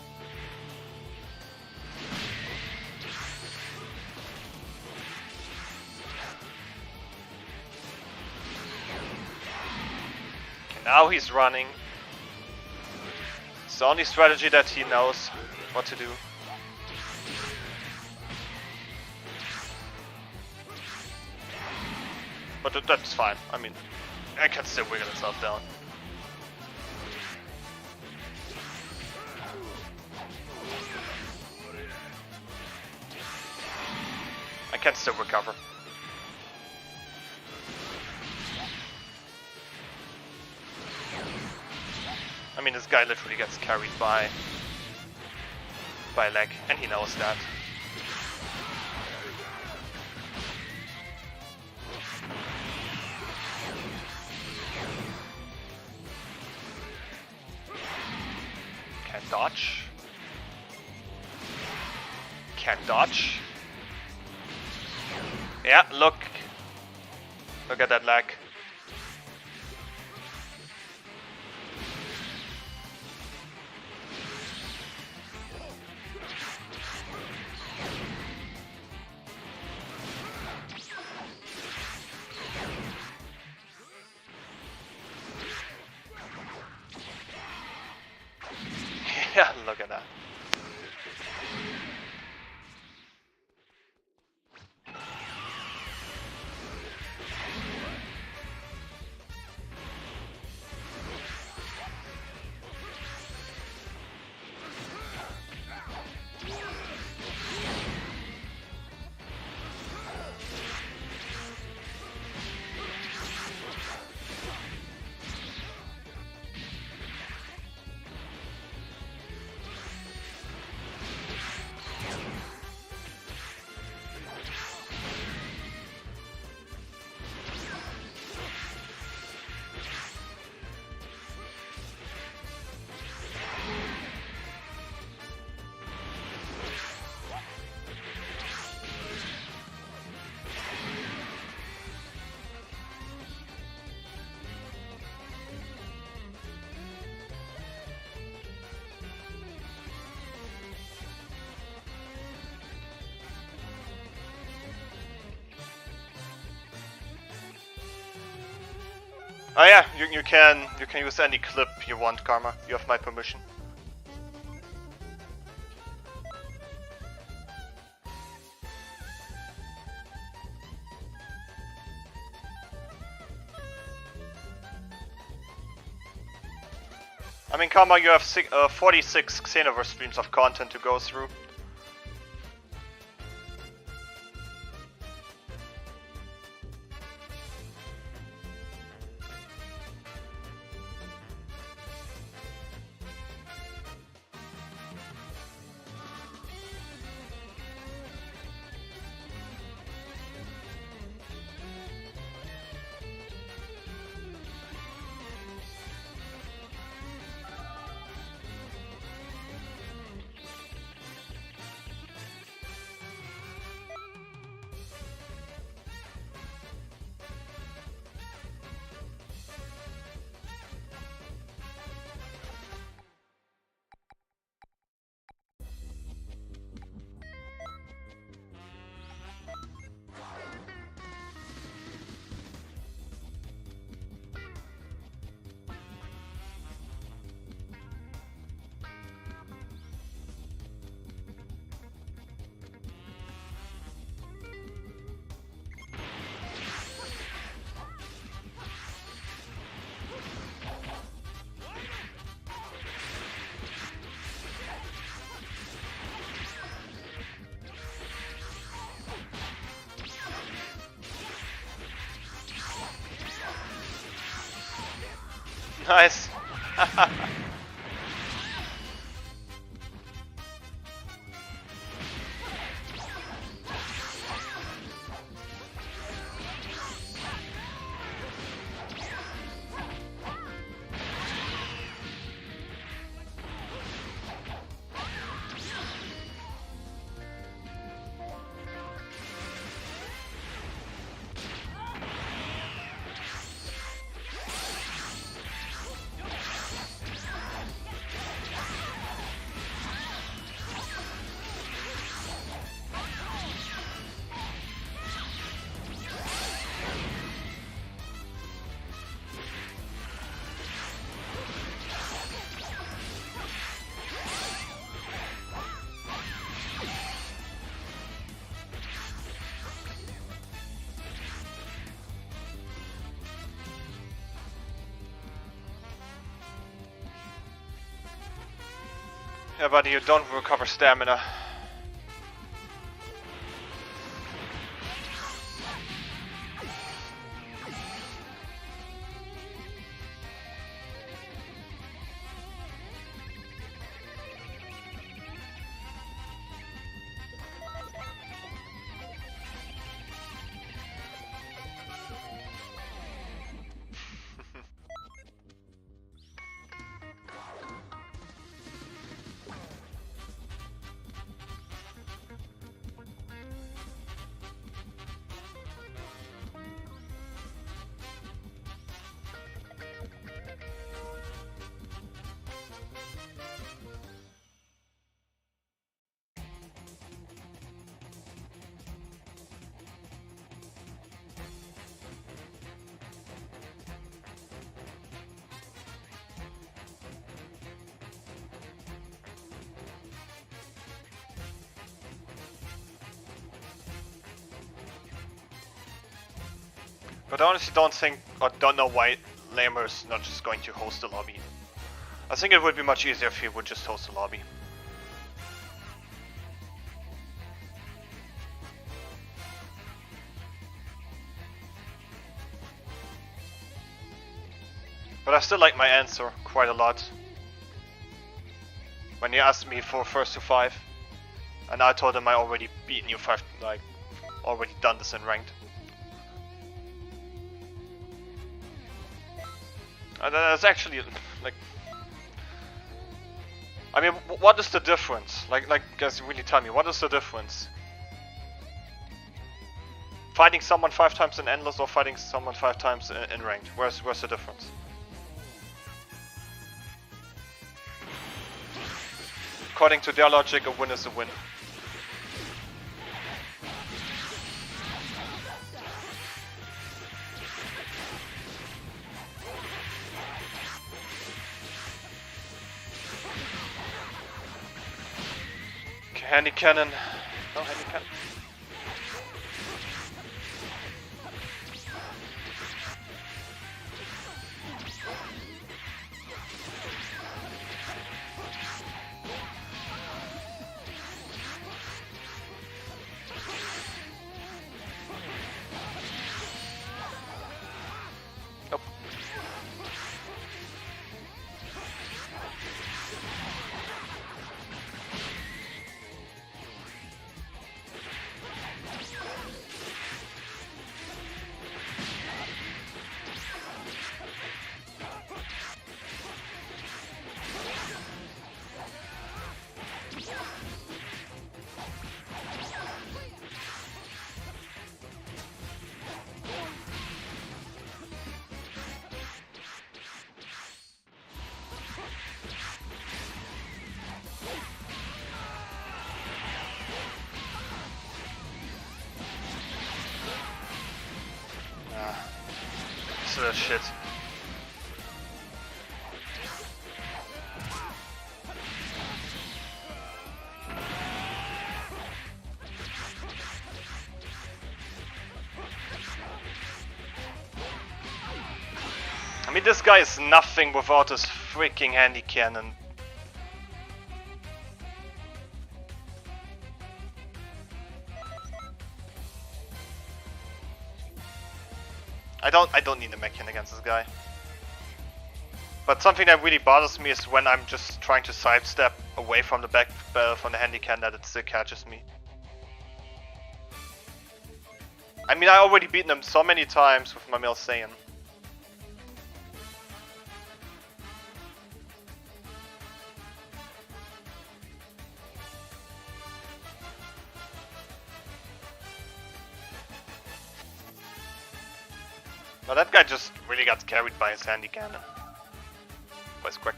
Now he's running. It's the only strategy that he knows what to do. But that's fine. I mean, I can still wiggle himself down. I can still recover. I mean, this guy literally gets carried by leg, and he knows that. Can't dodge. Can't dodge. Yeah, look. Look at that lag. Yeah, look at that. Oh yeah, you can use any clip you want, Karma. You have my permission. I mean, Karma, you have 46 Xenoverse streams of content to go through. Nice. Yeah, buddy, you don't recover stamina. But I honestly don't think, or don't know why Lamer's not just going to host the lobby. I think it would be much easier if he would just host the lobby. But I still like my answer quite a lot. When he asked me for first to 5, and I told him I already beaten you 5, like, already done this in ranked. And that's actually, like, I mean, what is the difference? Like, guys, really tell me, what is the difference? Fighting someone 5 times in endless or fighting someone 5 times in ranked? Where's the difference? According to their logic, a win is a win. Handy cannon. No, handy cannon. Nope. Shit. I mean, this guy is nothing without his freaking handy cannon. I don't need a mech-cannon against this guy. But something that really bothers me is when I'm just trying to sidestep away from the back from the handy cannon that it still catches me. I mean, I already beaten him so many times with my Mil Saiyan. Now that guy just really got carried by his handy cannon. But it's quick.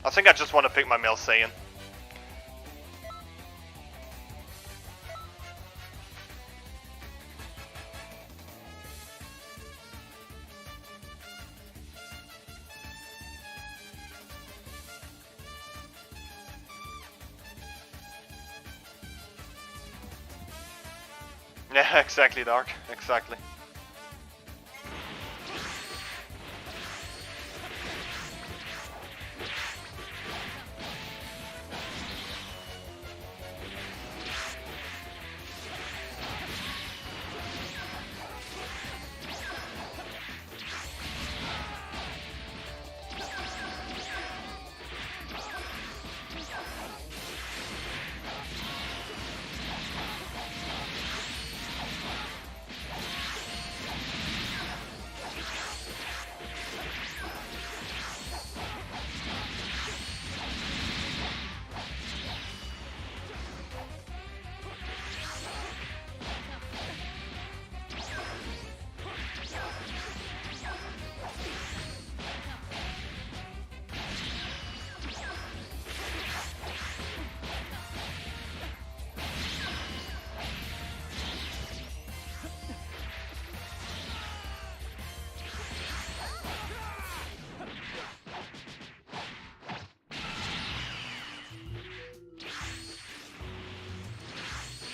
I think I just want to pick my Mil Saiyan. Yeah, exactly, Dark. Exactly.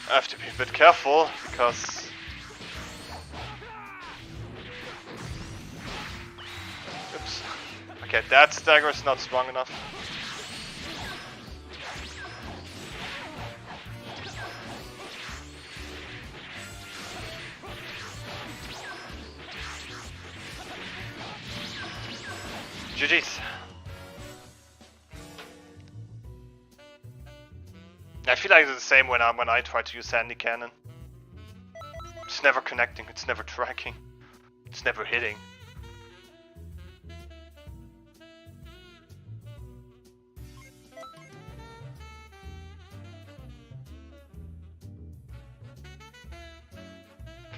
I have to be a bit careful because... Oops. Okay, that stagger is not strong enough. GG's. I feel like it's the same when I try to use Sandy Cannon. It's never connecting, it's never tracking, it's never hitting.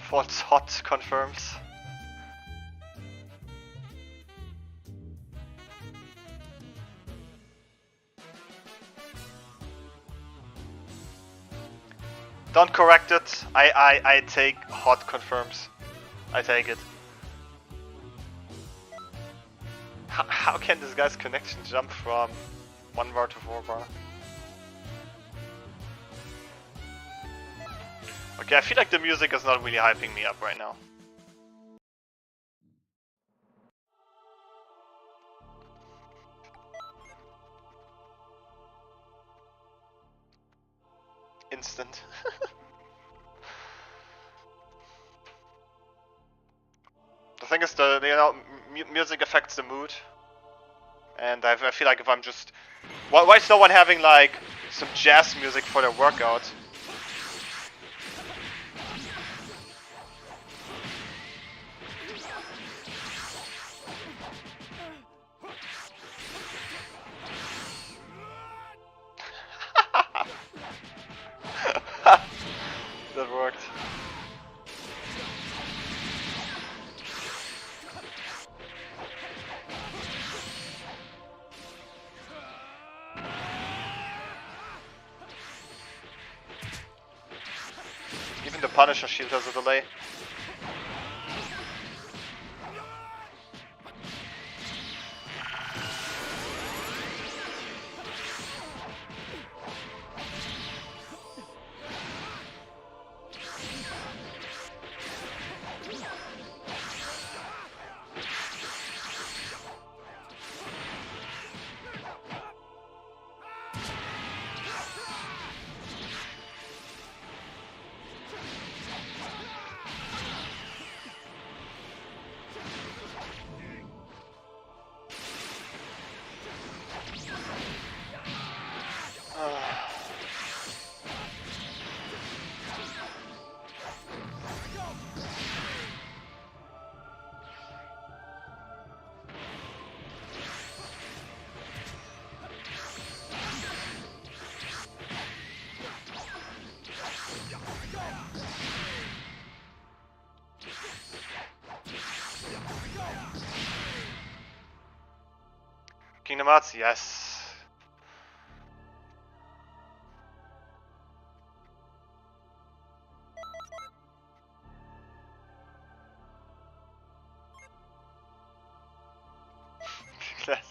False hot confirms. Don't correct it. I take hot confirms. I take it. How can this guy's connection jump from 1 bar to 4 bar? Okay, I feel like the music is not really hyping me up right now. Instant. The thing is, music affects the mood, and I feel like if I'm just, why is no one having like some jazz music for their workout? That worked. Even the Punisher shield has a delay. Kingdom Hearts, yes. Yes.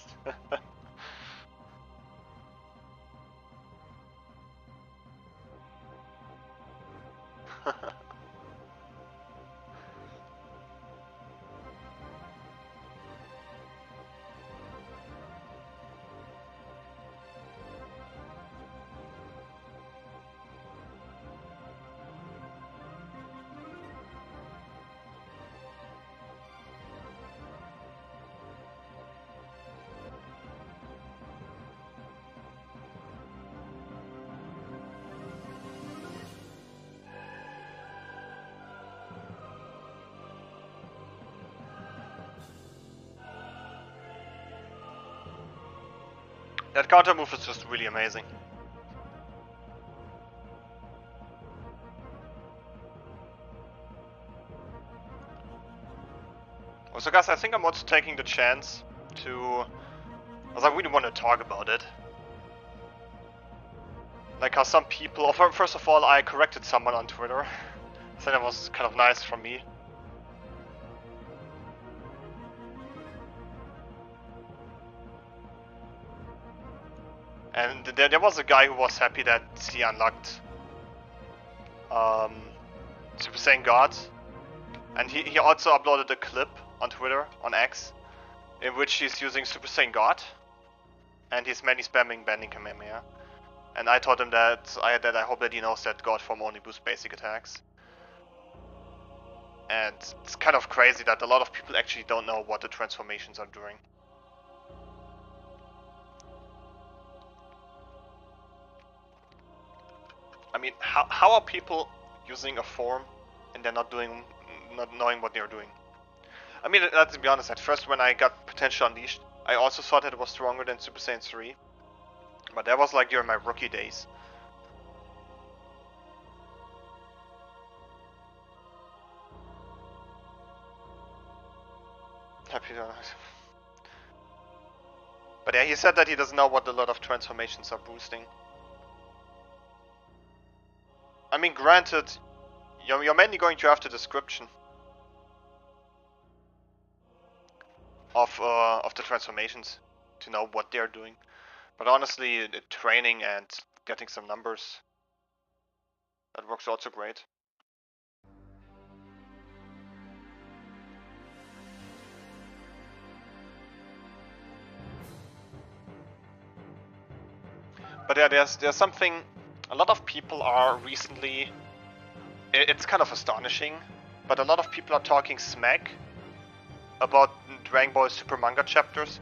That counter move is just really amazing. Also guys, I think I'm also taking the chance to... I really want to talk about it. Like how some people... First of all, I corrected someone on Twitter. So that was kind of nice from me. And there was a guy who was happy that he unlocked Super Saiyan God, and he also uploaded a clip on Twitter, on X, in which he's using Super Saiyan God, and he's mainly spamming Bending Kamehameha. And I told him that I hope that he knows that God form only boosts basic attacks. And it's kind of crazy that a lot of people actually don't know what the transformations are doing. I mean, how are people using a form and they're not knowing what they're doing? I mean, let's be honest, at first when I got Potential Unleashed, I also thought that it was stronger than Super Saiyan 3. But that was like during my rookie days. Happy to... But yeah, he said that he doesn't know what a lot of transformations are boosting. I mean, granted, you're mainly going to have the description of the transformations to know what they're doing. But honestly, the training and getting some numbers, that works also great. But yeah, there's something a lot of people are recently, it's kind of astonishing, but a lot of people are talking smack about Dragon Ball Super manga chapters,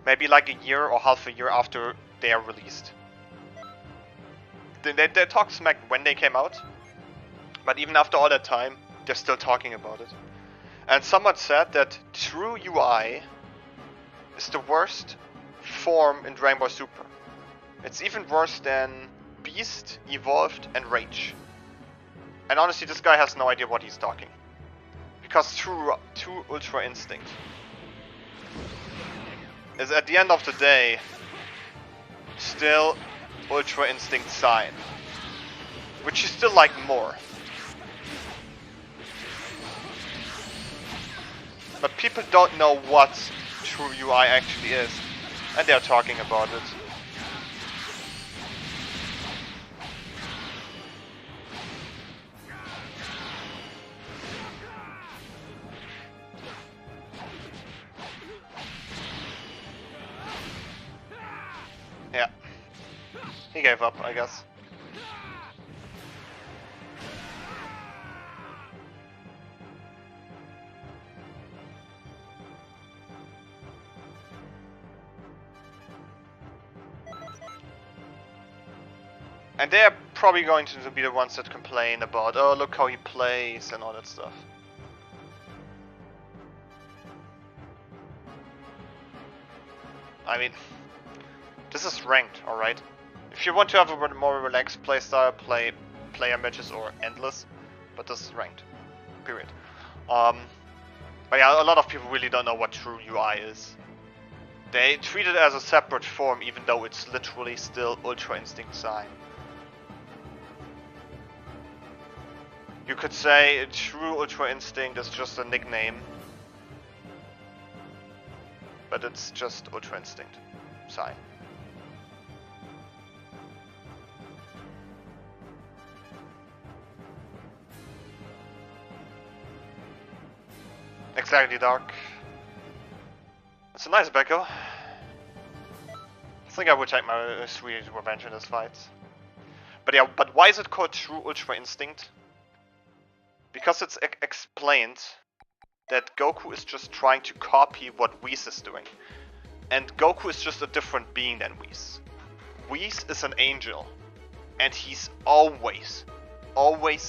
maybe like a year or half a year after they are released. They talk smack when they came out, but even after all that time, they're still talking about it. And someone said that True UI is the worst form in Dragon Ball Super. It's even worse than Beast, Evolved, and Rage. And honestly, this guy has no idea what he's talking. Because True Ultra Instinct is at the end of the day still Ultra Instinct Sign, which you still like more. But people don't know what True UI actually is, and they're talking about it. Yeah. He gave up, I guess. And they're probably going to be the ones that complain about, oh, look how he plays and all that stuff. I mean, this is ranked, alright? If you want to have a more relaxed playstyle, play player matches or endless, but this is ranked. Period. But yeah, a lot of people really don't know what True UI is. They treat it as a separate form, even though it's literally still Ultra Instinct Sign. You could say True Ultra Instinct is just a nickname, but it's just Ultra Instinct Sign. Exactly, Dark. It's a nice Becco. I think I would take my sweet revenge in this fight. But yeah, but why is it called True Ultra Instinct? Because it's explained that Goku is just trying to copy what Whis is doing. And Goku is just a different being than Whis. Whis is an angel. And he's always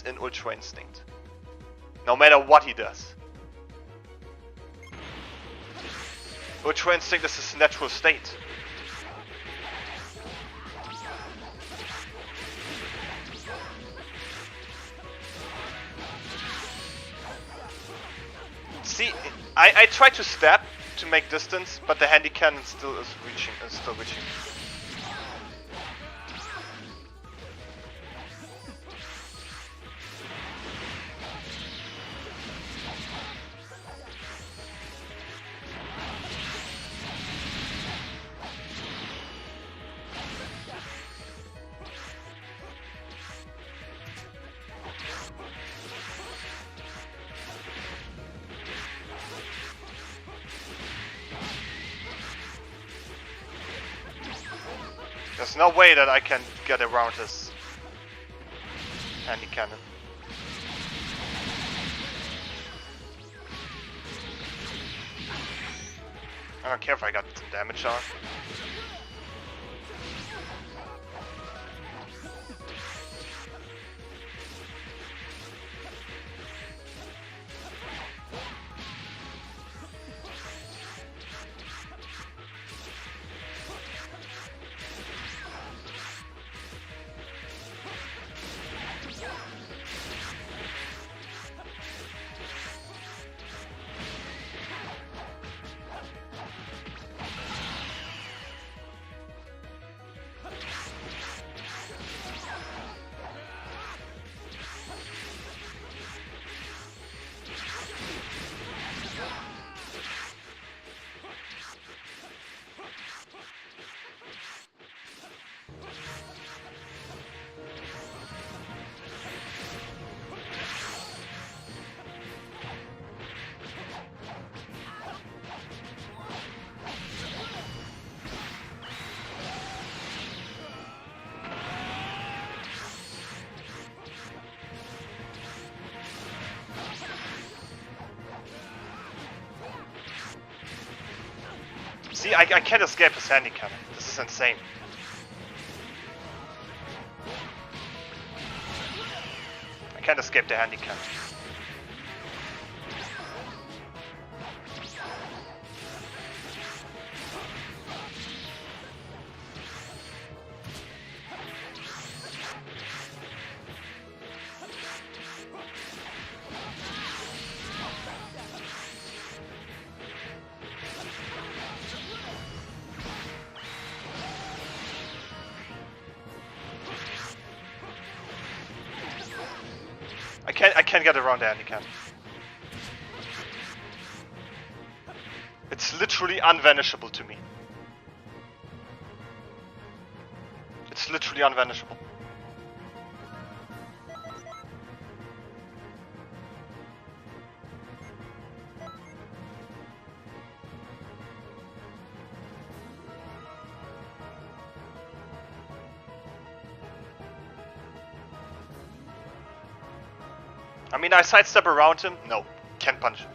in Ultra Instinct. No matter what he does. Ultra Instinct is his natural state. See, I try to stab to make distance, but the handy cannon still is still reaching. There's no way that I can get around his handy cannon. I don't care if I got some damage on. See, I can't escape his handy cannon. This is insane. I can't escape the handy cannon. I can't get around the handy cannon. It's literally unvanishable to me. It's literally unvanishable. I mean, I sidestep around him. No, can't punch him.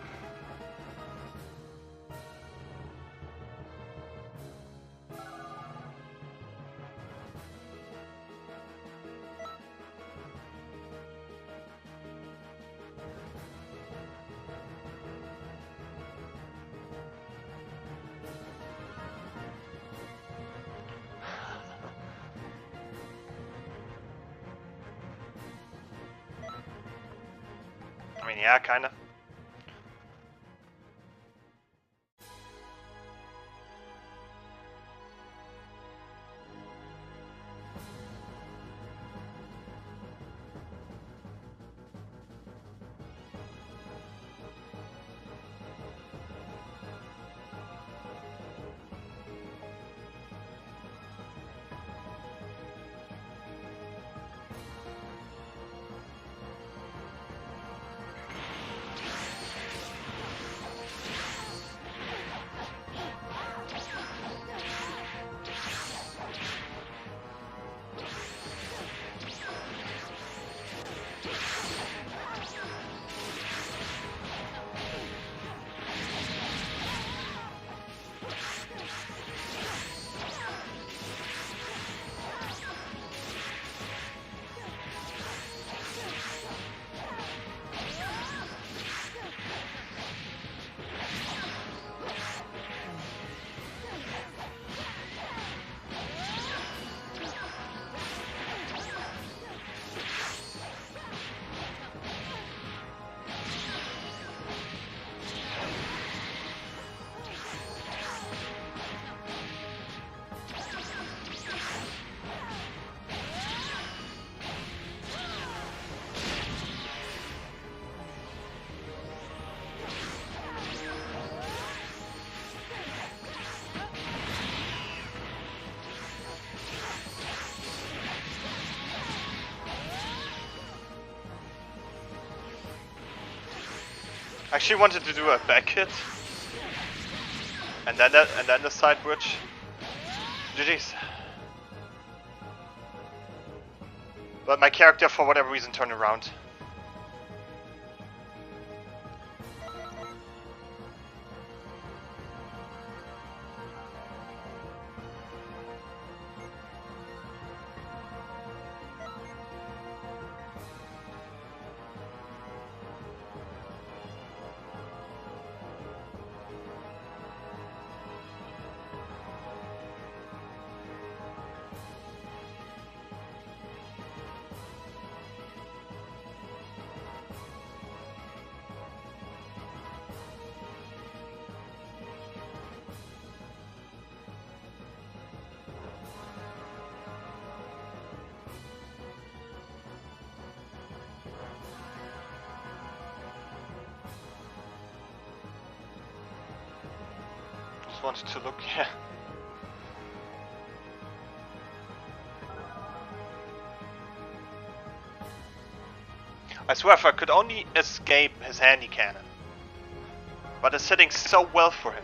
I mean, yeah, kinda. I actually wanted to do a back hit, and then the side bridge. GG's. But my character, for whatever reason, turned around. Wanted to look, yeah. I swear if I could only escape his handy cannon. But it's sitting so well for him.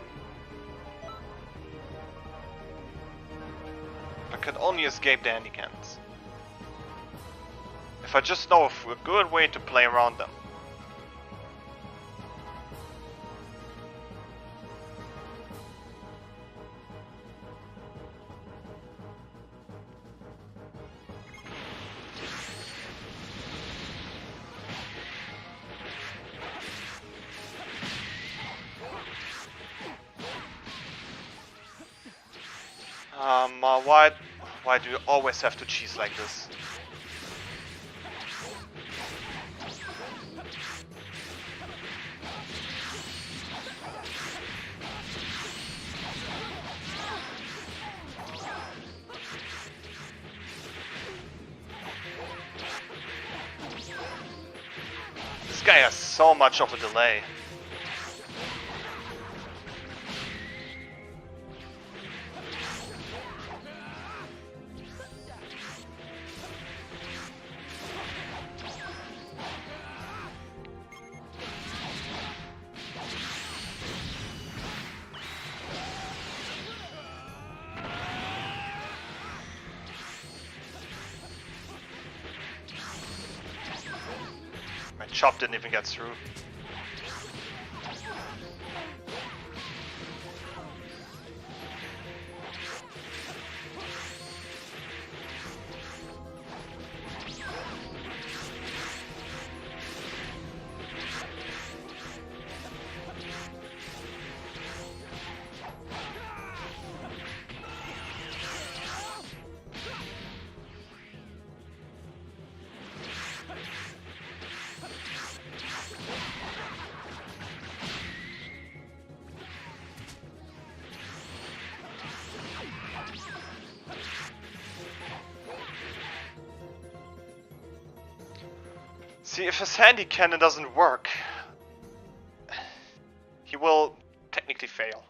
I could only escape the handy cannons. If I just know a good way to play around them. Why do you always have to cheese like this? This guy has so much of a delay. Chop didn't even get through. See, if his handy cannon doesn't work, he will technically fail.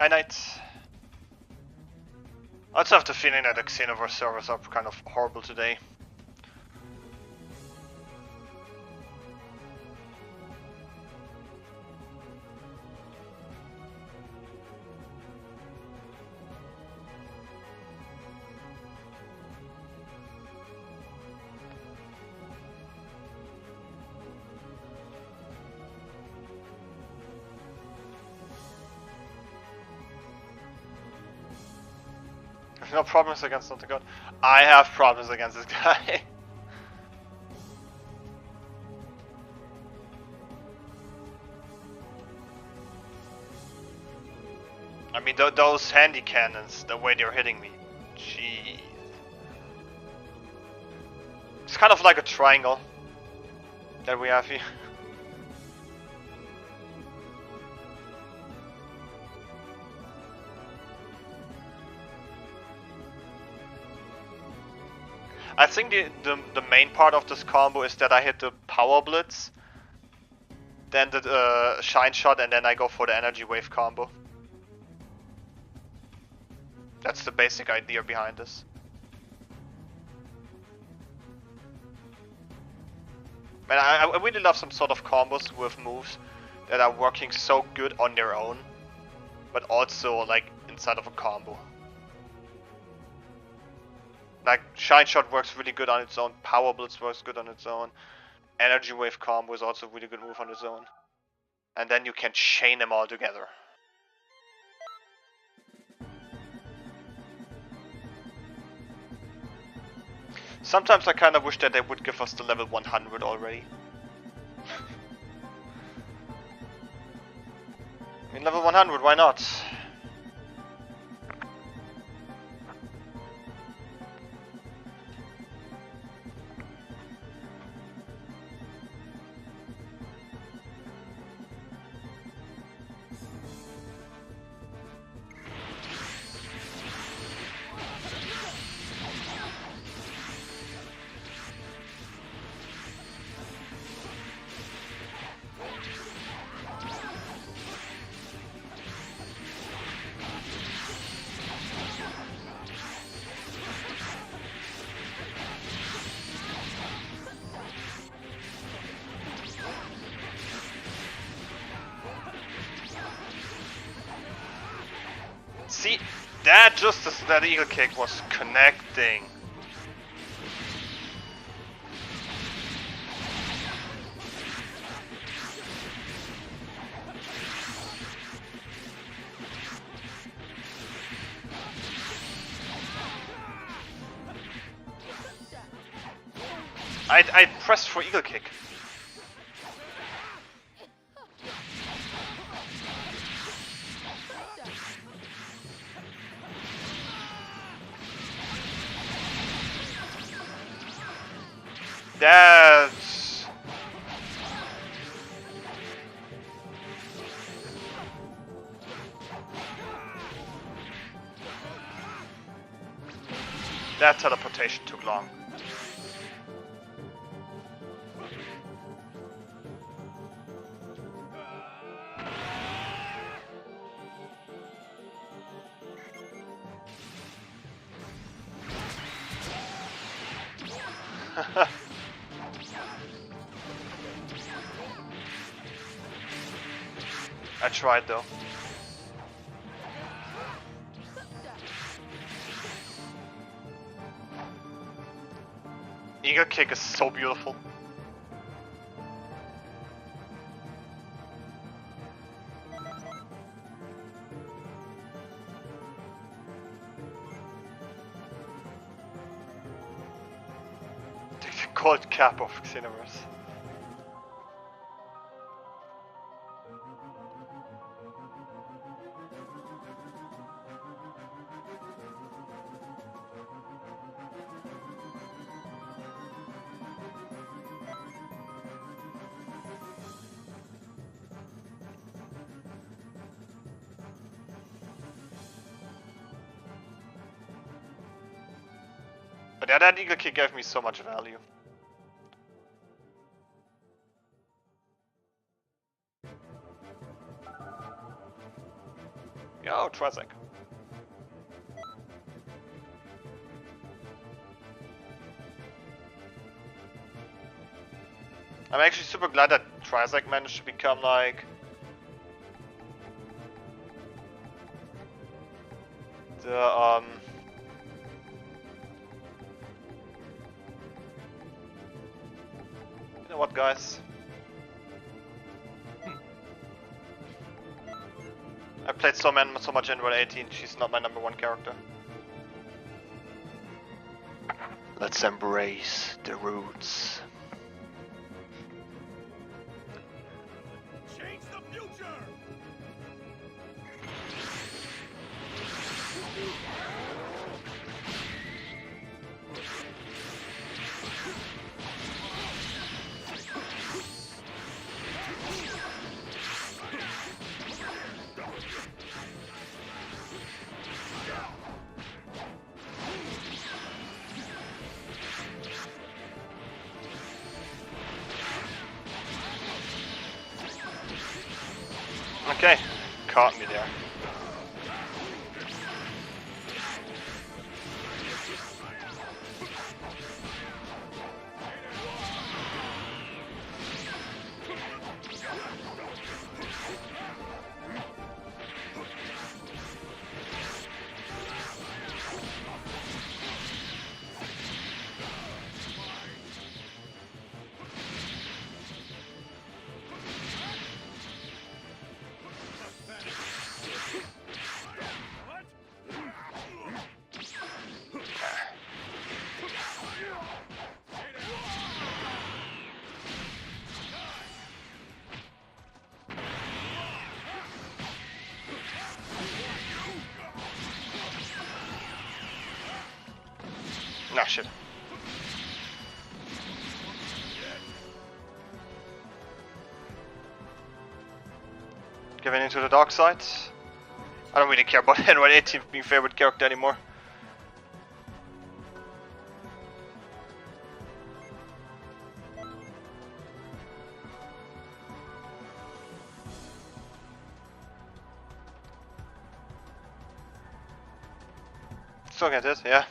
Hi, Knight. I also have the feeling that the Xenoverse servers are kind of horrible today. No problems against not the god. I have problems against this guy. I mean, those handy cannons, the way they're hitting me. Jeez. It's kind of like a triangle that we have here. I think the main part of this combo is that I hit the power blitz, then the shine shot, and then I go for the energy wave combo. That's the basic idea behind this. Man, I really love some sort of combos with moves that are working so good on their own, but also like inside of a combo. Like Shine Shot works really good on its own, Power Blitz works good on its own, Energy Wave combo is also a really good move on its own. And then you can chain them all together. Sometimes I kinda wish that they would give us the level 100 already. I mean, level 100, why not? See, that that eagle kick was connecting. I pressed for eagle kick. That's... That teleportation took long. I tried though. Eagle kick is so beautiful. Take the gold cap of Xenoverse. But yeah, that eagle kick gave me so much value. Yo, Trizek. I'm actually super glad that Trizek managed to become like the you know what, guys? I played so much N1 18. She's not my #1 character. Let's embrace the roots. Change the future! Okay, caught me there. Nah, shit. Giving into the dark side. I don't really care about N1 18 being favorite character anymore. Still get it, yeah.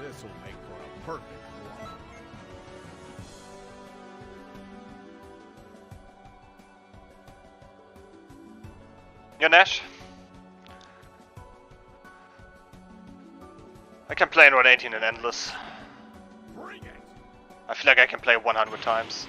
This will make for a perfect war. Yo, Nash. I can play N1 18 in Endless. Bring it! I feel like I can play 100 times.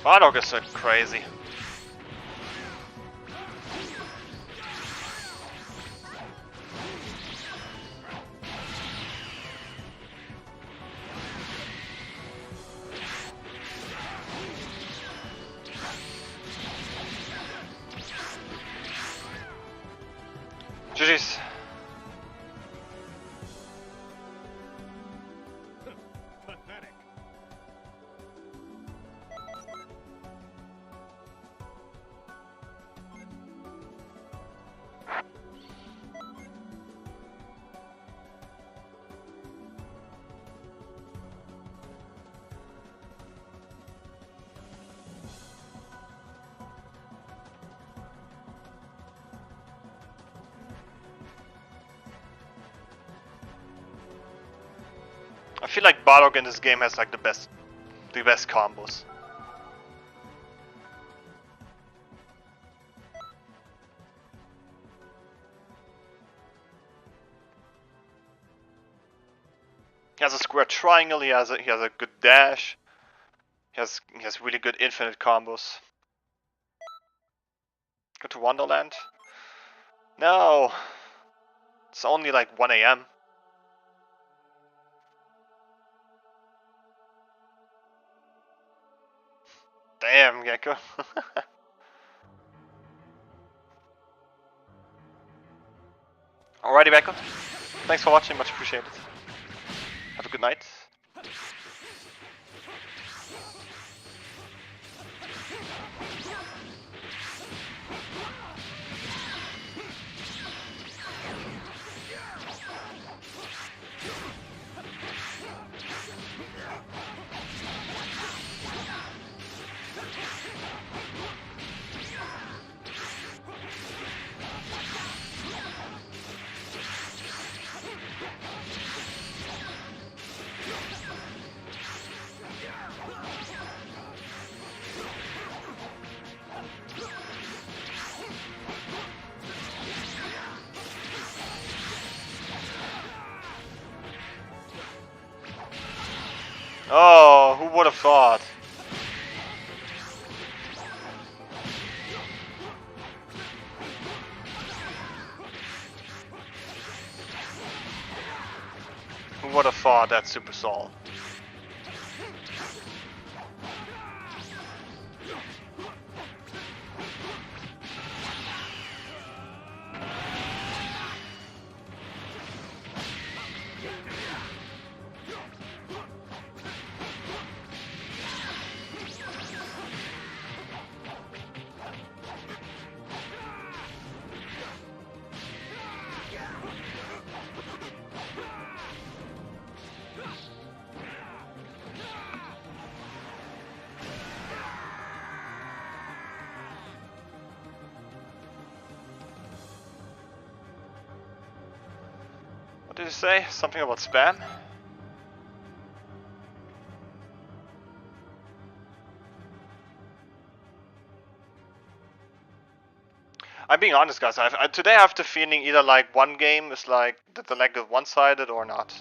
Bardock is so crazy. GG's. Pathetic. I feel like Bardock in this game has like the best combos. He has a square triangle. He has a good dash. He has really good infinite combos. Go to Wonderland. No, it's only like 1 a.m. Damn, Gecko. Alrighty, Gecko. Thanks for watching, much appreciated. Have a good night. Oh, who would have thought? Who would have thought that Super Soul? What did you say? Something about spam? I'm being honest, guys. Today I have the feeling either like one game is like the leg is one-sided or not.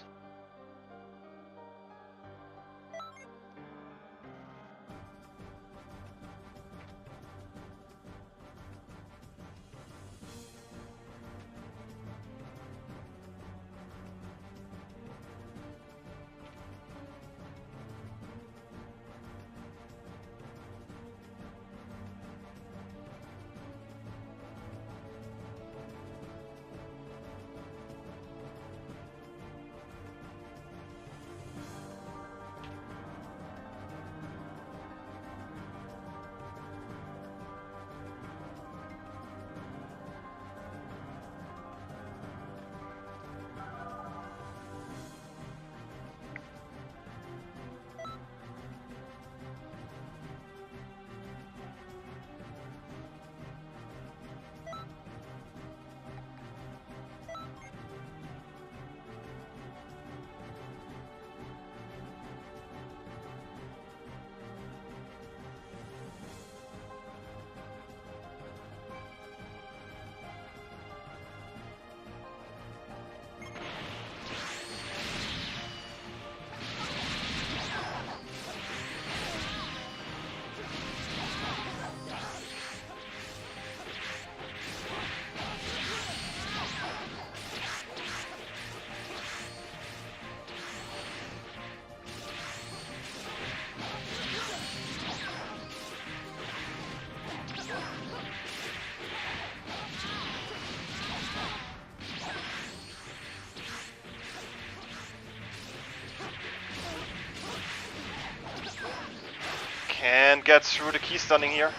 Can't get through the key stunning here.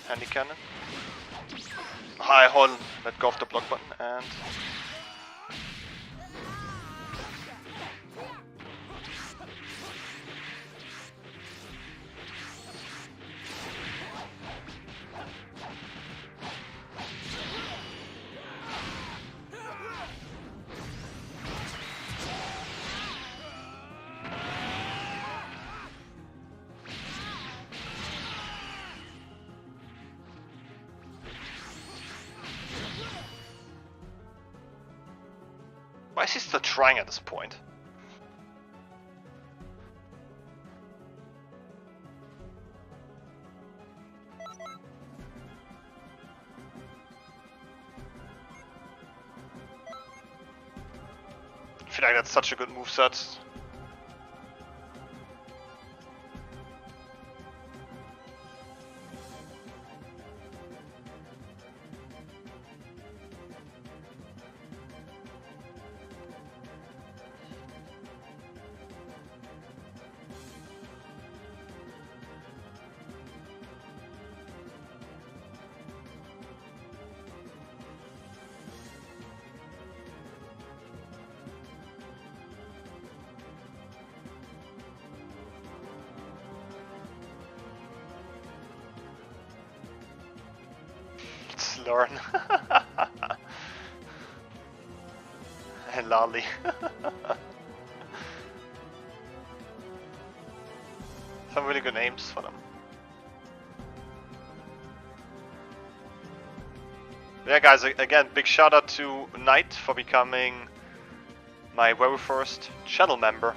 Handy cannon. High hold, let go of the block button and... Why is he still trying at this point? I feel like that's such a good moveset. Learn. And Lolly. Some really good names for them. Yeah guys, again, big shout out to Knight for becoming my very first channel member.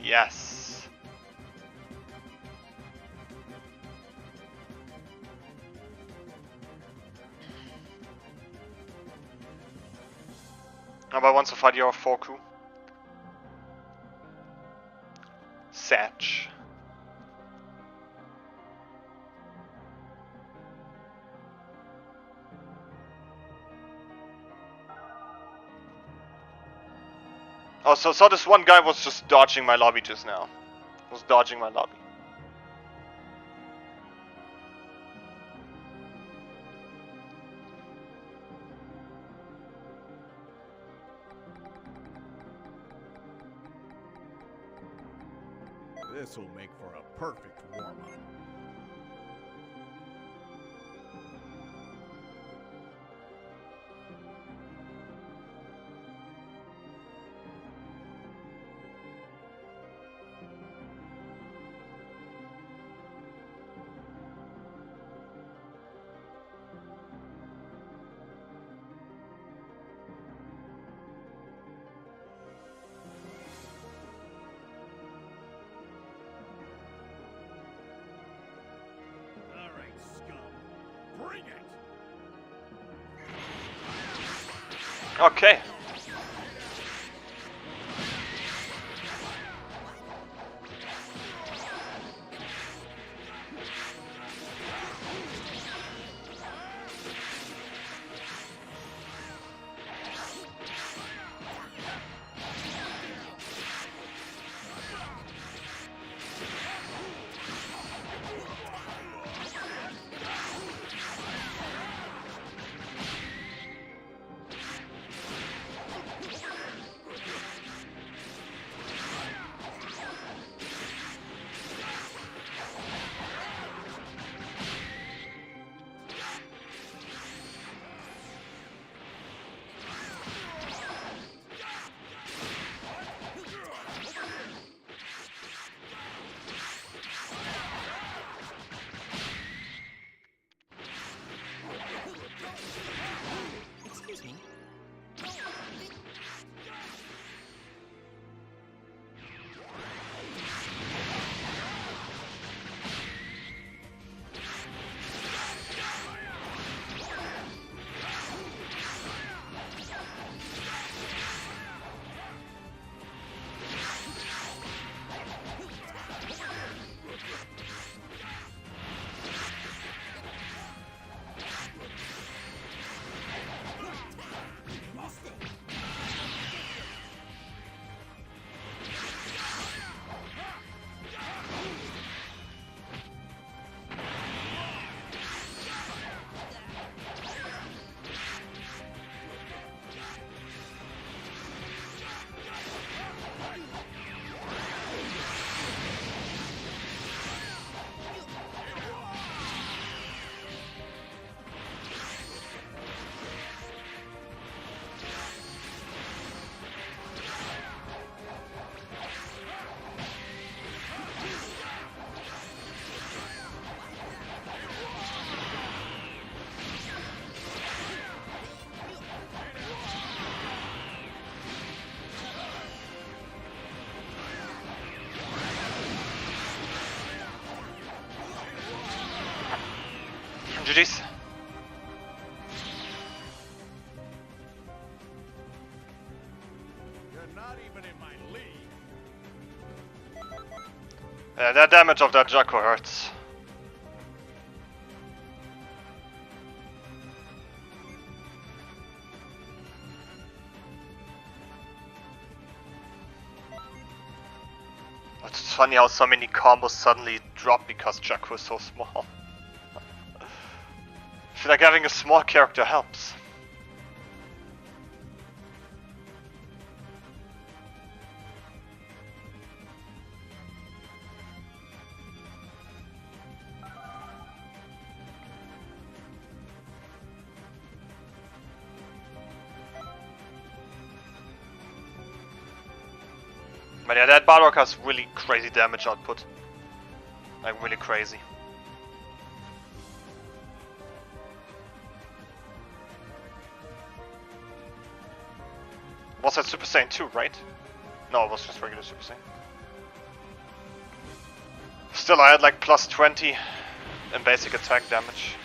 Yes. Aber wants to fight your Forku. Satch. Oh, so this one guy was just dodging my lobby just now. Was dodging my lobby. This will make for a perfect warm-up. Bring it! Okay. GG's. You're not even in my league. Yeah, that damage of that Jacko hurts. It's funny how so many combos suddenly drop because Jacko is so small. I feel like having a small character helps. But yeah, that Balrog has really crazy damage output. Like, really crazy. Was that Super Saiyan 2, right? No, it was just regular Super Saiyan. Still, I had like plus 20 in basic attack damage.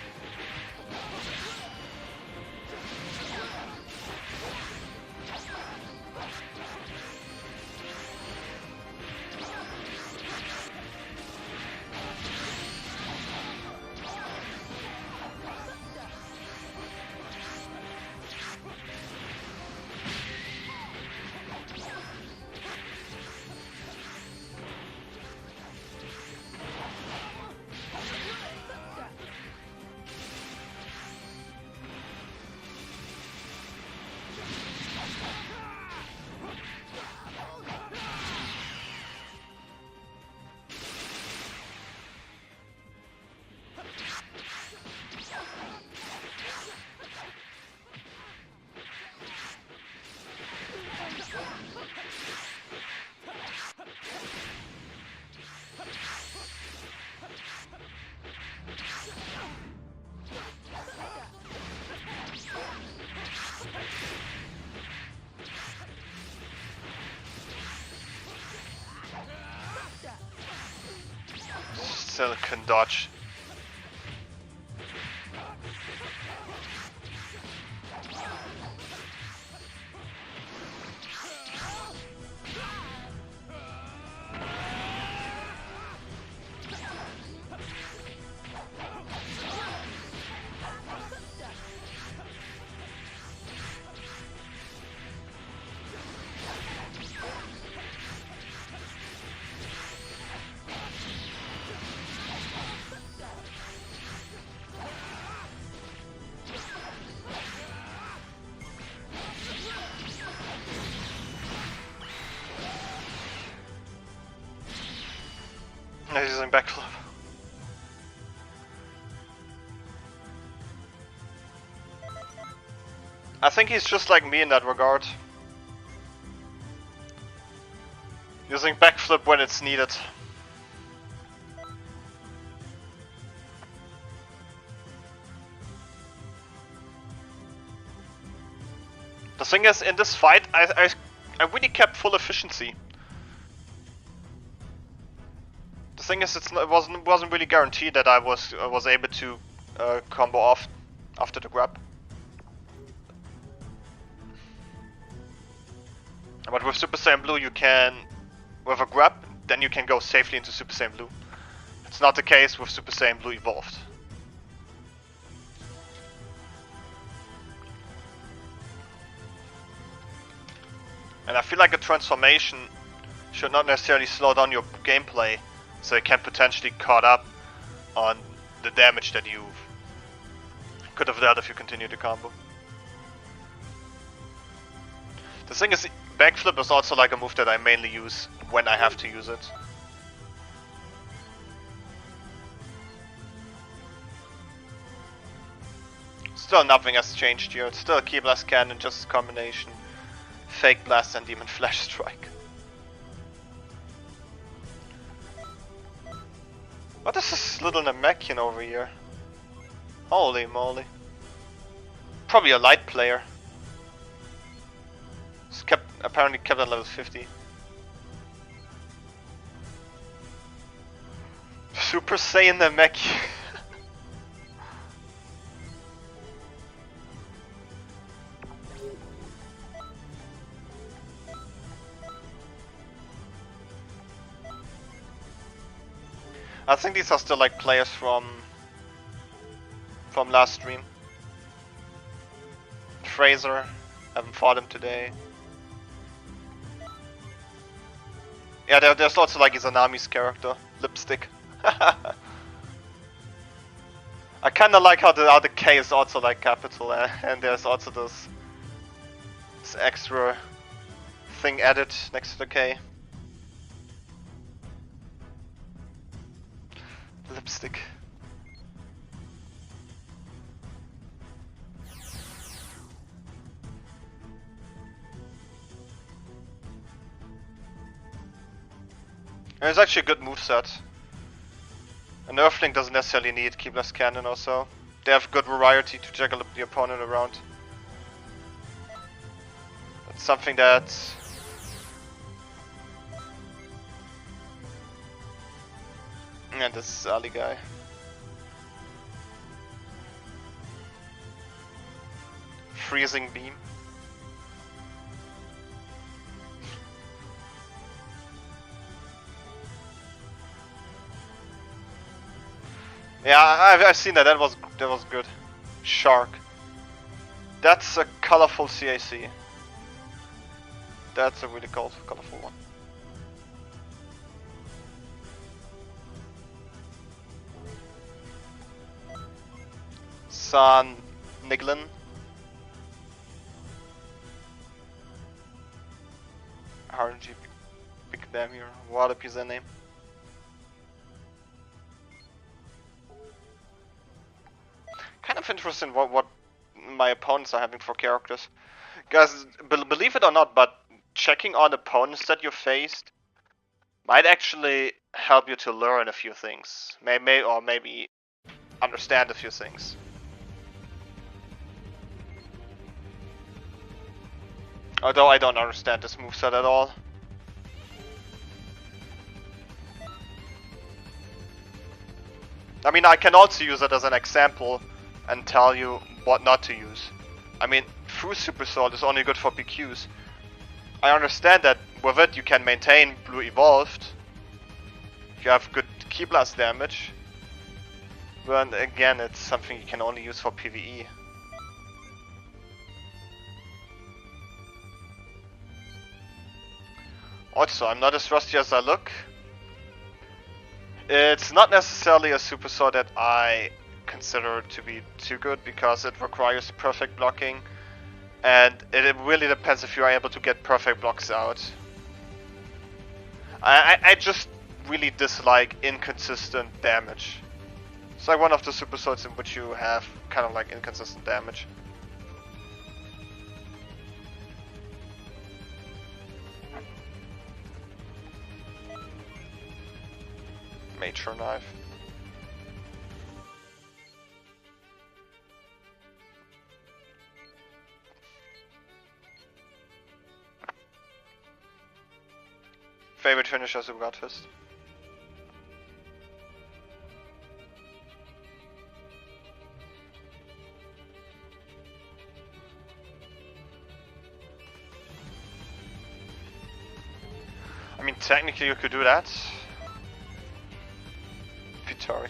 Still can dodge. He's using backflip. I think he's just like me in that regard. Using backflip when it's needed. The thing is, in this fight, I really kept full efficiency. The thing is, it wasn't really guaranteed that I was able to combo off after the grab. But with Super Saiyan Blue, you can, with a grab, then you can go safely into Super Saiyan Blue. It's not the case with Super Saiyan Blue Evolved. And I feel like a transformation should not necessarily slow down your gameplay, so you can potentially caught up on the damage that you could have dealt if you continue the combo. The thing is, backflip is also like a move that I mainly use when I have to use it. Still nothing has changed here, it's still a Ki Blast Cannon, just a combination. Fake Blast and Demon Flash Strike. What is this little Namekian over here? Holy moly. Probably a light player. It's apparently kept at level 50. Super Saiyan Namekian. I think these are still like players from last stream. Fraser, haven't fought him today. Yeah, there's also like Izanami's character, Lipstick. I kinda like how the K is also like capital, and there's also this extra thing added next to the K. Lipstick. And it's actually a good moveset. An Earthling doesn't necessarily need Keebless Cannon or so. They have good variety to juggle the opponent around. It's something that... And this Ali guy. Freezing Beam. Yeah, I've seen that. That was good. Shark. That's a colorful CAC. That's a really colorful one. San Niglin. RNG pick them here. What a piece of name. Kind of interesting what my opponents are having for characters. Guys, believe it or not, but checking on opponents that you faced might actually help you to learn a few things. Maybe understand a few things. Although I don't understand this moveset at all. I mean, I can also use it as an example and tell you what not to use. I mean, True Super Sword is only good for PQs. I understand that with it you can maintain Blue Evolved. You have good Ki Blast damage. But again, it's something you can only use for PvE. Also, I'm not as rusty as I look. It's not necessarily a super sword that I consider to be too good because it requires perfect blocking, and it really depends if you are able to get perfect blocks out. I just really dislike inconsistent damage. It's like one of the super swords in which you have kind of like inconsistent damage. Mature Knife. Favorite finisher, Super God Fist. I mean, technically you could do that. Vittori.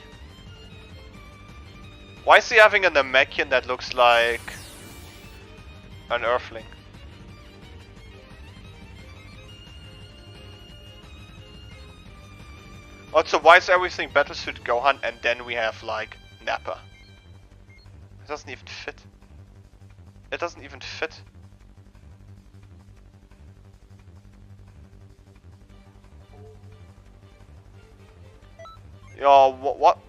Why is he having a Namekian that looks like an Earthling? Also, why is everything Battlesuit Gohan and then we have like Nappa? It doesn't even fit. It doesn't even fit. Yo, what?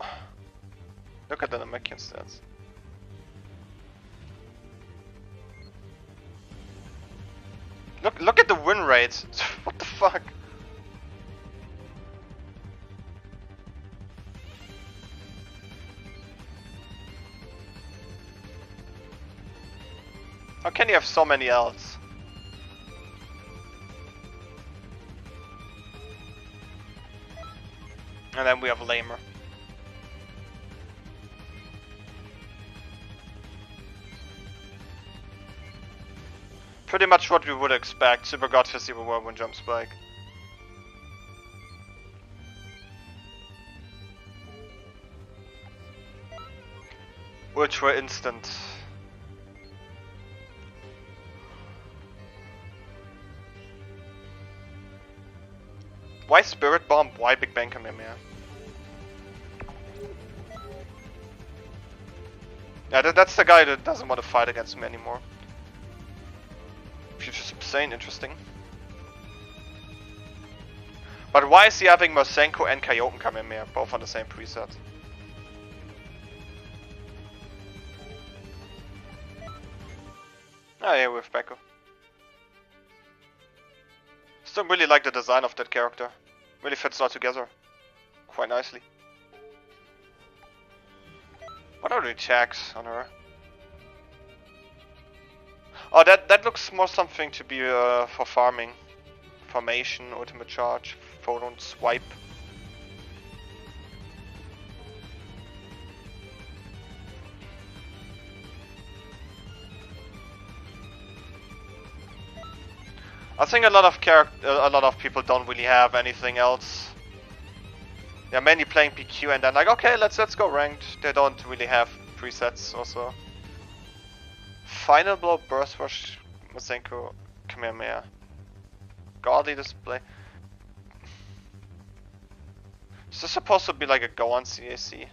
Look at the Namekian stats. Look at the win rates. What the fuck? How can you have so many Ls? And then we have Lamer. Pretty much what we would expect. Super God Fist, Super Whirlwind Jump Spike. Ultra instant. Why Spirit Bomb? Why Big Bang Kamehameha? Yeah, that's the guy that doesn't want to fight against me anymore. Future Saiyan, interesting. But why is he having Mosenko and Kaioken Kamehameha, both on the same preset? Oh yeah, with Becco. Still really like the design of that character. Really fits all together quite nicely. What are the attacks on her? Oh, that looks more something to be for farming. Formation, ultimate charge, photon swipe. I think a lot of people don't really have anything else. They're mainly playing PQ and then like, okay, let's go ranked. They don't really have presets also. Final blow, burst rush, Masenko, Kamehameha. Godly display. Is this supposed to be like a go on CAC?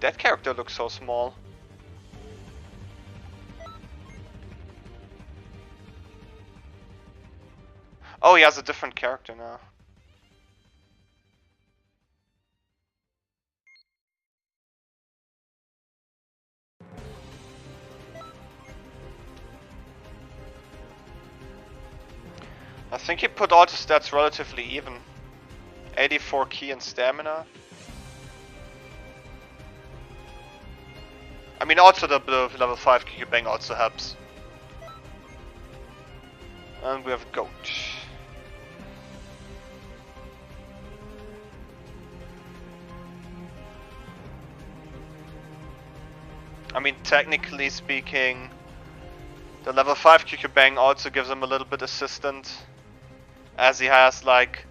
That character looks so small. Oh, he has a different character now. I think he put all the stats relatively even. 84 key and stamina. I mean, also the level 5 QQ Bang also helps. And we have Goat. I mean, technically speaking, the level 5 QQ Bang also gives him a little bit assistant, as he has like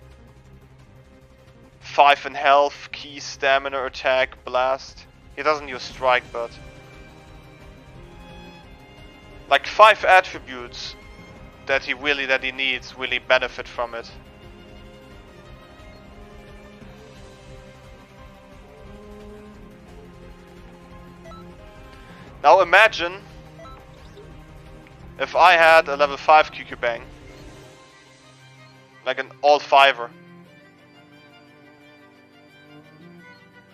5 in health, key, stamina, attack, blast. He doesn't use strike, but like 5 attributes that he needs really benefit from it. Now imagine if I had a level 5 QQ Bang, like an all fiver.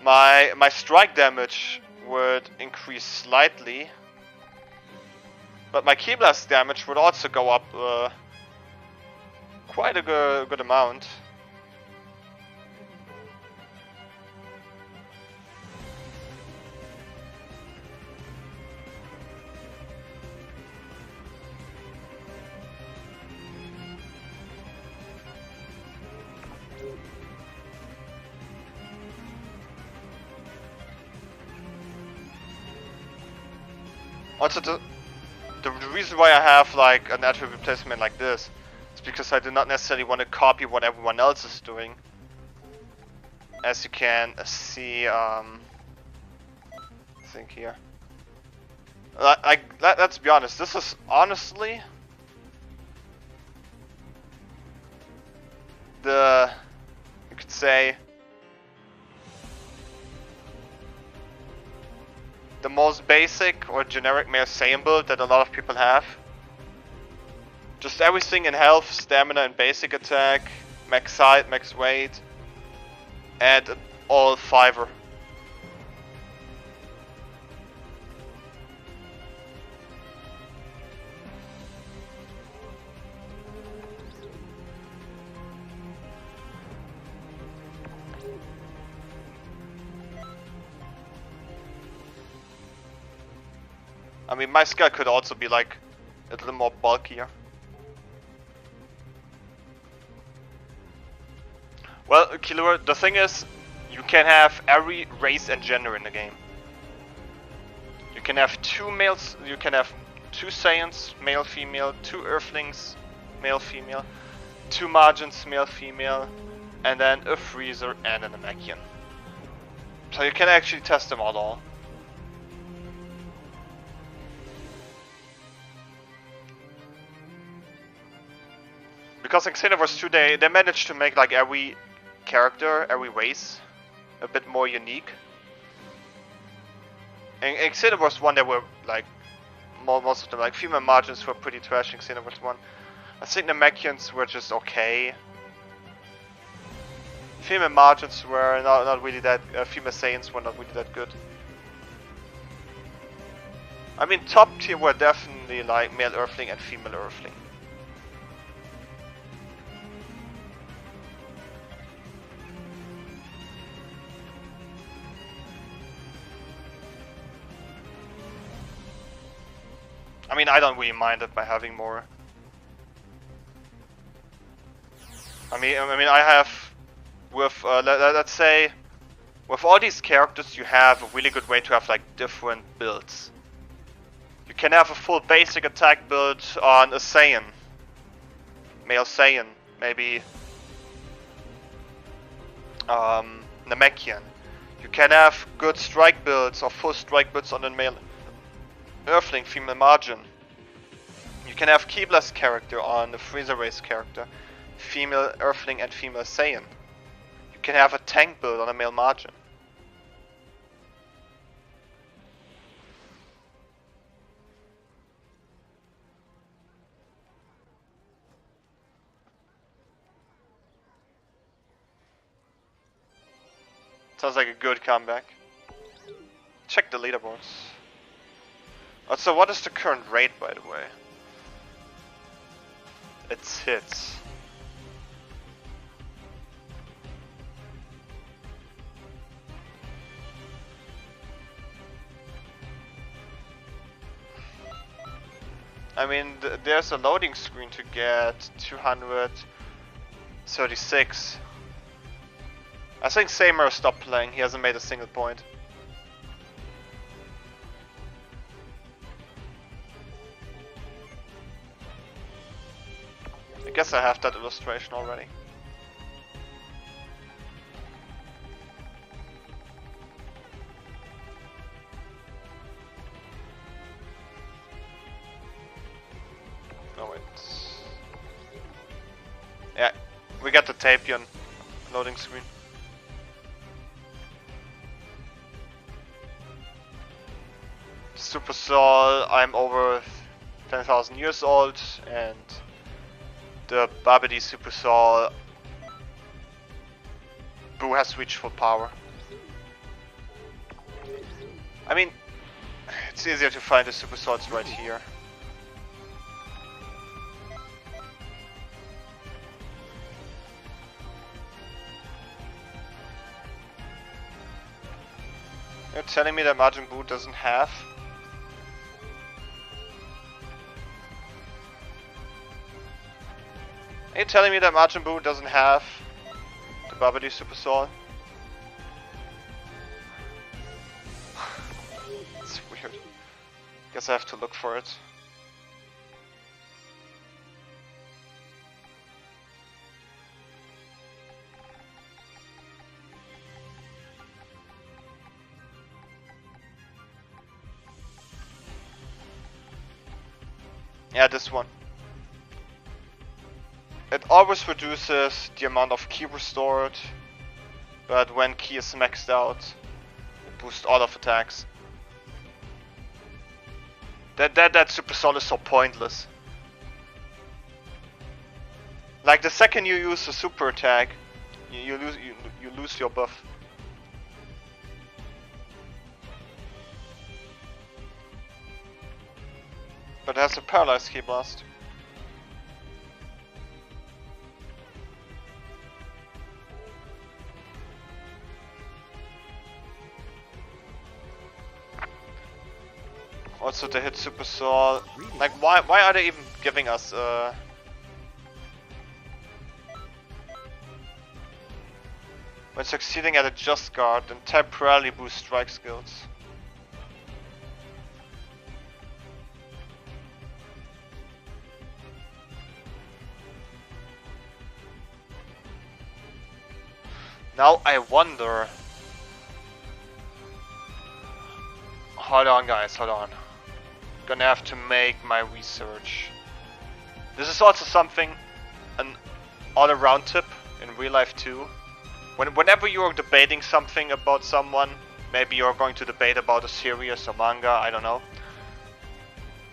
My strike damage would increase slightly, but my key blast damage would also go up quite a good amount. Also, the reason why I have like an attribute placement like this is because I do not necessarily want to copy what everyone else is doing. As you can see, I think here. Let's be honest. This is honestly you could say, the most basic or generic Male Saiyan build that a lot of people have. Just everything in health, stamina and basic attack, max height, max weight, and an all fiver. I mean, my skull could also be like a little more bulkier. Well, Killer, the thing is, you can have every race and gender in the game. You can have 2 males, you can have 2 Saiyans, male, female, 2 Earthlings, male, female, 2 margins, male, female, and then a freezer and an Namekian. So you can actually test them all. Because in Xenoverse 2 they managed to make like every character, every race a bit more unique. In Xenoverse 1 there were like most of them, like female margins were pretty trash in Xenoverse 1. I think the Namekians were just okay. Female margins were not really that, female Saiyans were not really that good. I mean top tier were definitely like male Earthling and female Earthling. I mean, I don't really mind it by having more. I mean, I have with let's say with all these characters, you have a really good way to have like different builds. You can have a full basic attack build on a Saiyan, male Saiyan, maybe Namekian. You can have good strike builds or full strike builds on a male Earthling, female margin. You can have keyless character on the Freezer race character, female Earthling and female Saiyan. You can have a tank build on a male margin. Sounds like a good comeback. Check the leaderboards. So what is the current rate, by the way? It's hits. I mean, there's a loading screen to get 236. I think Seymour stopped playing, he hasn't made a single point. I guess I have that illustration already. Oh wait. Yeah, we got the Tapion loading screen. Super Soul, I'm over 10,000 years old, and the Babidi Super Soul, Boo has reached full power. I mean, it's easier to find the Super Souls right here. You're telling me that Majin Buu doesn't have? Are you telling me that Majin Buu doesn't have the Babidi Super Soul? It's weird. Guess I have to look for it. Yeah, this one. It always reduces the amount of ki restored, but when ki is maxed out, it boosts all of attacks. That Super Soul is so pointless. Like the second you use a super attack, you lose your buff. But it has a paralyzed ki blast. Also to hit Super Soul, like why are they even giving us when succeeding at a just guard and temporarily boost strike skills. Now I wonder... Hold on guys, hold on. Gonna have to make my research. This is also something, an all-around tip in real life too. Whenever you're debating something about someone, maybe you're going to debate about a series or manga, I don't know.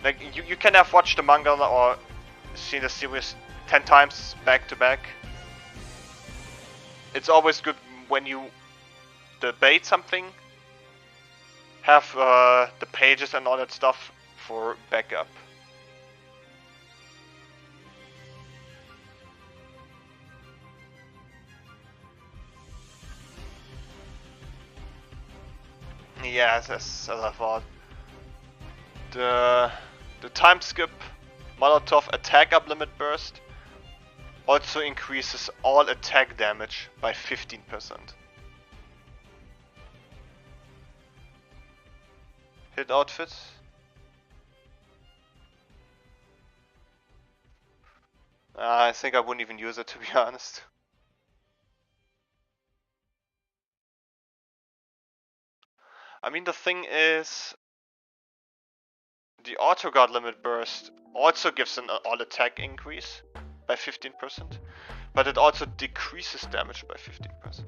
Like, you can have watched the manga or seen the series 10 times back to back. It's always good when you debate something, have the pages and all that stuff for backup. Yes, as I thought. The time skip Molotov attack up limit burst also increases all attack damage by 15%. Hit outfit. I think I wouldn't even use it, to be honest. I mean, the thing is, the auto guard limit burst also gives an all attack increase by 15%, but it also decreases damage by 15%.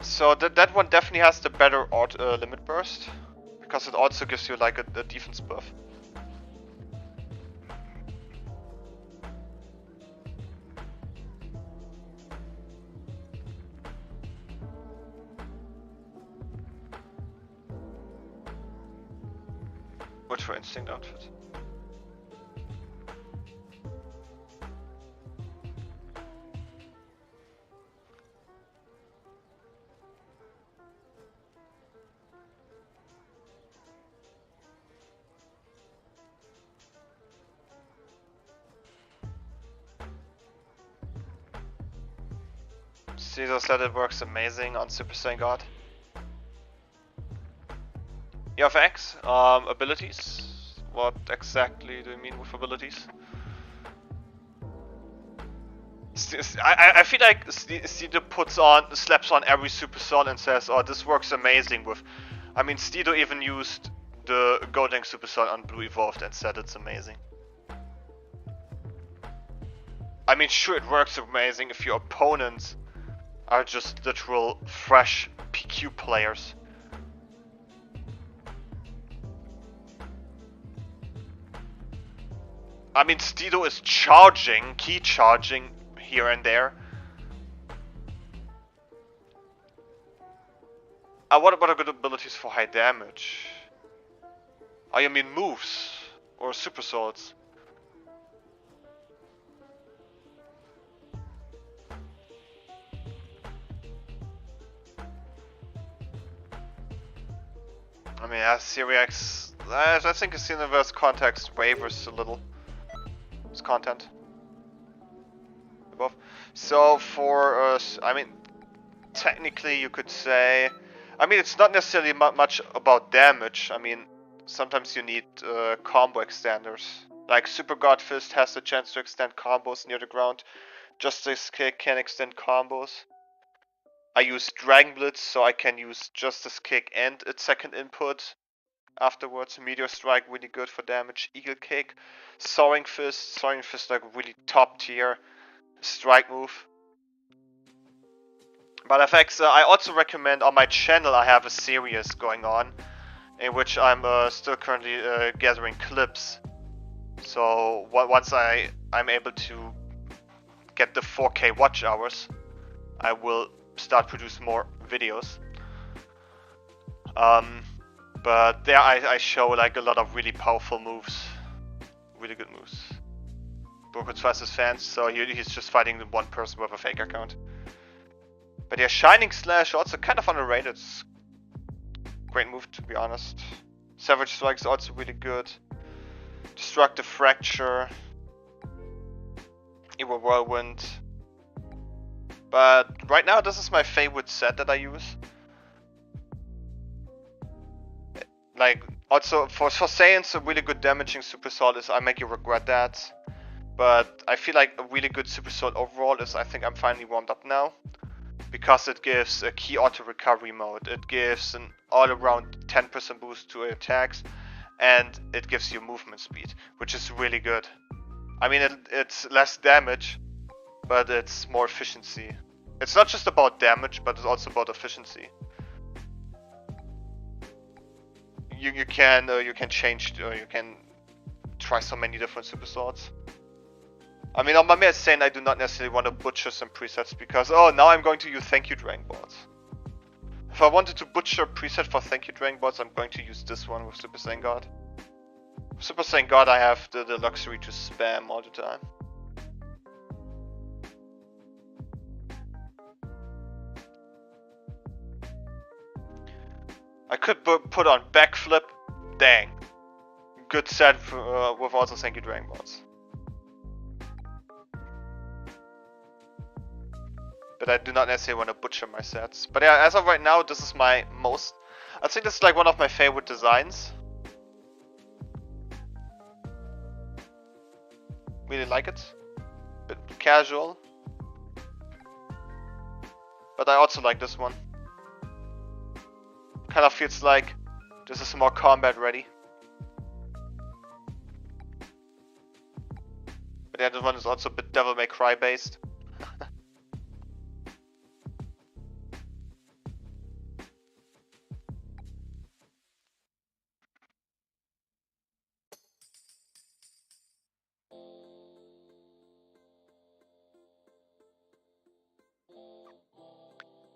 So that one definitely has the better limit burst, because it also gives you like a defense buff. Which for instinct outfit? Caesar said it works amazing on Super Saiyan God. You have X, abilities. What exactly do you mean with abilities? I feel like Steedo slaps on every Super Soul and says, oh, this works amazing with... I mean, Steedo even used the Golding Super Soul on Blue Evolved and said it's amazing. I mean, sure, it works amazing if your opponents are just literal fresh PQ players. I mean, Steedo is charging, key charging here and there. What about good abilities for high damage? Oh, you mean moves? Or super swords? I mean, Syriax... I think the Xenoverse context wavers a little. It's content. Above. So for I mean, technically you could say... I mean, it's not necessarily much about damage. I mean, sometimes you need combo extenders. Like Super God Fist has the chance to extend combos near the ground. Justice Kick can extend combos. I use Dragon Blitz, so I can use Justice Kick and its second input afterwards. Meteor Strike, really good for damage. Eagle Kick. Soaring Fist like really top tier strike move. But FX, I also recommend on my channel I have a series going on in which I'm still currently gathering clips. So once I'm able to get the 4K watch hours, I will start producing more videos. But there I show like a lot of really powerful moves, really good moves. Broken trusts his fans, so he's just fighting the one person with a fake account. But yeah, Shining Slash also kind of underrated. It's great move, to be honest. Savage Strike is also really good. Destructive Fracture. Evil Whirlwind. But right now, this is my favorite set that I use. Like, also, for Saiyans, a really good damaging Super Sword is I Make You Regret That. But I feel like a really good Super Sword overall is I think I'm finally warmed up now. Because it gives a key auto recovery mode. It gives an all around 10% boost to attacks. And it gives you movement speed, which is really good. I mean, it's less damage, but it's more efficiency. It's not just about damage, but it's also about efficiency. You can change, you can try so many different super swords. I mean, on my mere saying I do not necessarily want to butcher some presets because now I'm going to use Thank You Dragon Balls. If I wanted to butcher a preset for Thank You Dragon Balls, I'm going to use this one with Super Saiyan God. With Super Saiyan God, I have the luxury to spam all the time. I could put on Backflip. Dang. Good set with also Thank You Dragon Balls. But I do not necessarily want to butcher my sets. But yeah, as of right now, this is my most... I think this is like one of my favorite designs. Really like it. Bit casual. But I also like this one. Kind of feels like this is more combat ready. But yeah, this one is also a bit Devil May Cry based.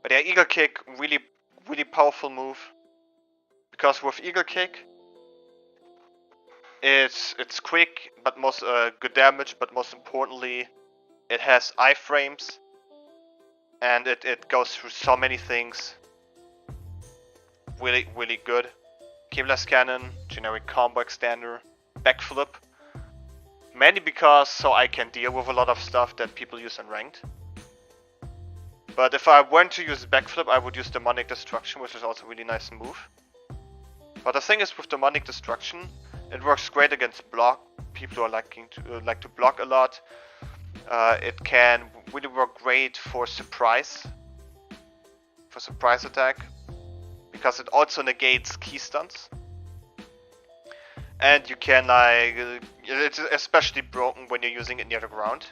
But yeah, Eagle Kick, really powerful move. Because with Eagle Kick, it's quick, but most good damage, but most importantly, it has iframes, and it goes through so many things. Really good. Keyless Cannon, generic combo extender, backflip. Mainly because so I can deal with a lot of stuff that people use in ranked. But if I weren't to use backflip, I would use Demonic Destruction, which is also a really nice move. But the thing is, with Demonic Destruction, it works great against block. People who are like to block a lot. It can really work great for surprise attack, because it also negates key stunts. And you can like, it's especially broken when you're using it near the ground.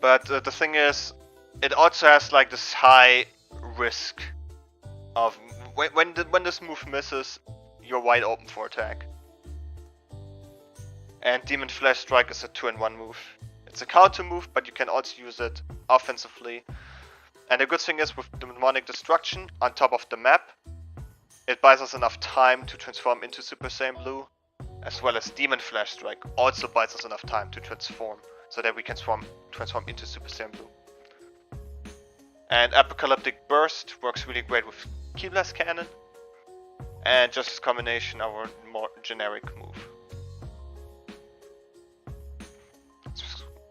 But the thing is, it also has like this high risk of when this move misses, you're wide open for attack. And Demon Flash Strike is a 2-in-1 move. It's a counter move, but you can also use it offensively. And the good thing is, with Demonic Destruction on top of the map, it buys us enough time to transform into Super Saiyan Blue, as well as Demon Flash Strike also buys us enough time to transform, so that we can transform into Super Saiyan Blue. And Apocalyptic Burst works really great with Keyless Cannon, and just this combination our more generic move.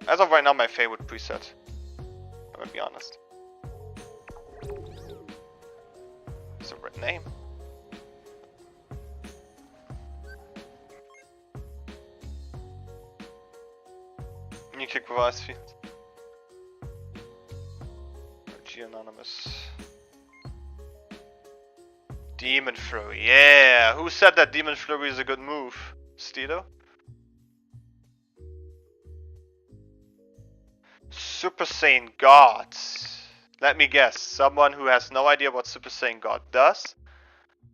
As of right now, my favorite preset, I'm gonna be honest. It's a red name. You kick with Ice Field. G Anonymous. Demon Flurry, yeah! Who said that Demon Flurry is a good move? Steedo? Super Saiyan God. Let me guess, someone who has no idea what Super Saiyan God does.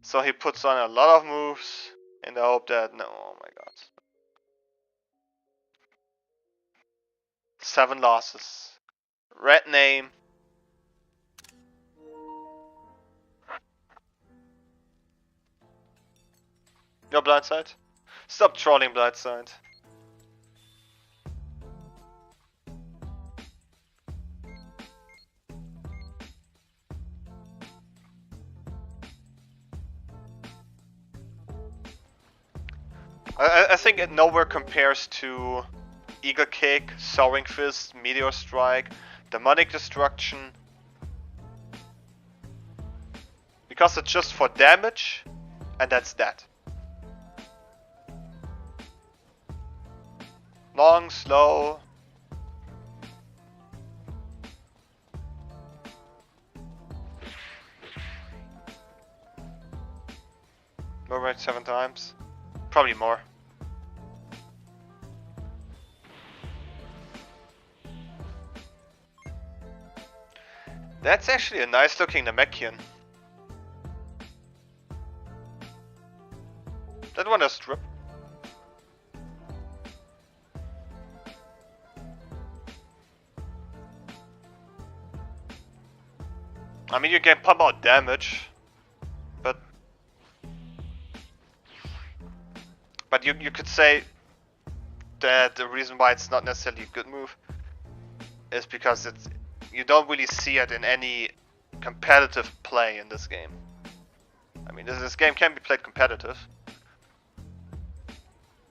So he puts on a lot of moves in the hope that, no, oh my god. 7 losses. Red name. Your Blindside? Stop trolling Blindside. I think it nowhere compares to Eagle Kick, Soaring Fist, Meteor Strike, Demonic Destruction. Because it's just for damage, and that's that. Long, slow. Movement 7 times. Probably more. That's actually a nice looking Namekian. That one has strip. I mean, you can pump out damage, but you could say that the reason why it's not necessarily a good move is because you don't really see it in any competitive play in this game. I mean, this game can be played competitive,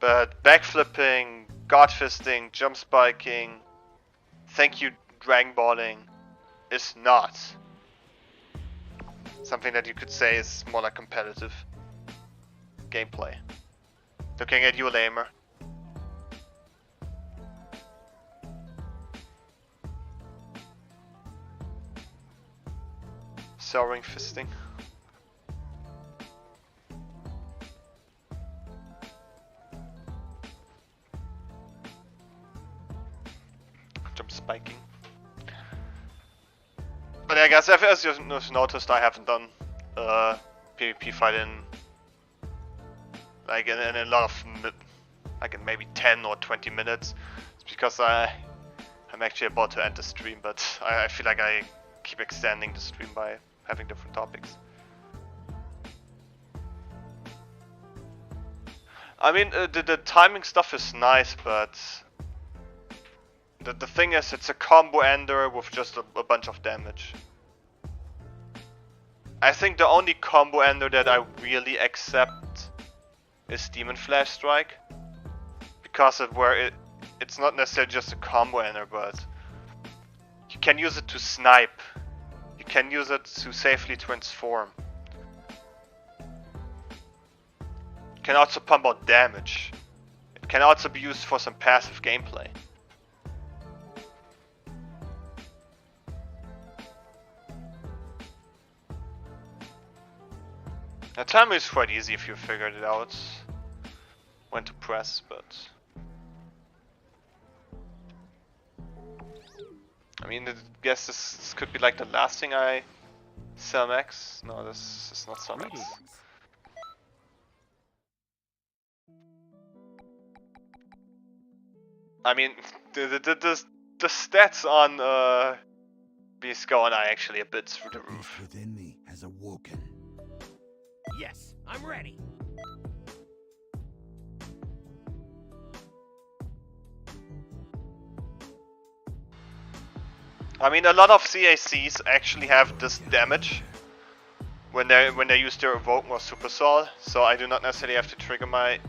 but backflipping, god fisting, jump spiking, thank you dragon balling is not something that you could say is more like competitive gameplay. Looking at you, Lamer. Soaring fisting. Jump spiking. But I guess as you've noticed, I haven't done PvP fight in like in a lot of like in maybe 10 or 20 minutes. It's because I'm actually about to end the stream, but I feel like I keep extending the stream by having different topics. I mean, the timing stuff is nice, but the thing is, it's a combo ender with just a bunch of damage. I think the only combo ender that I really accept is Demon Flash Strike, because it's not necessarily just a combo ender, but you can use it to snipe. You can use it to safely transform. You can also pump out damage. It can also be used for some passive gameplay. The timing is quite easy if you figured it out when to press, but I mean, I guess this could be like the last thing I sell max. No, this is not sell max. I mean, the stats on Bisco are actually a bit through the roof. Within me has awoken. Yes, I'm ready. I mean, a lot of CACs actually have this damage when they use their evoke or super soul, so I do not necessarily have to trigger my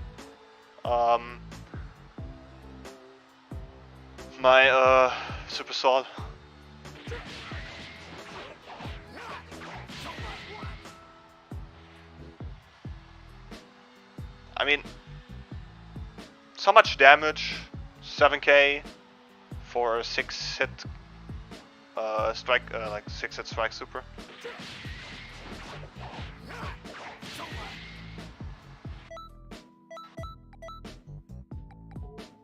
super soul. I mean, so much damage, 7k for a 6-hit strike, like 6-hit strike super.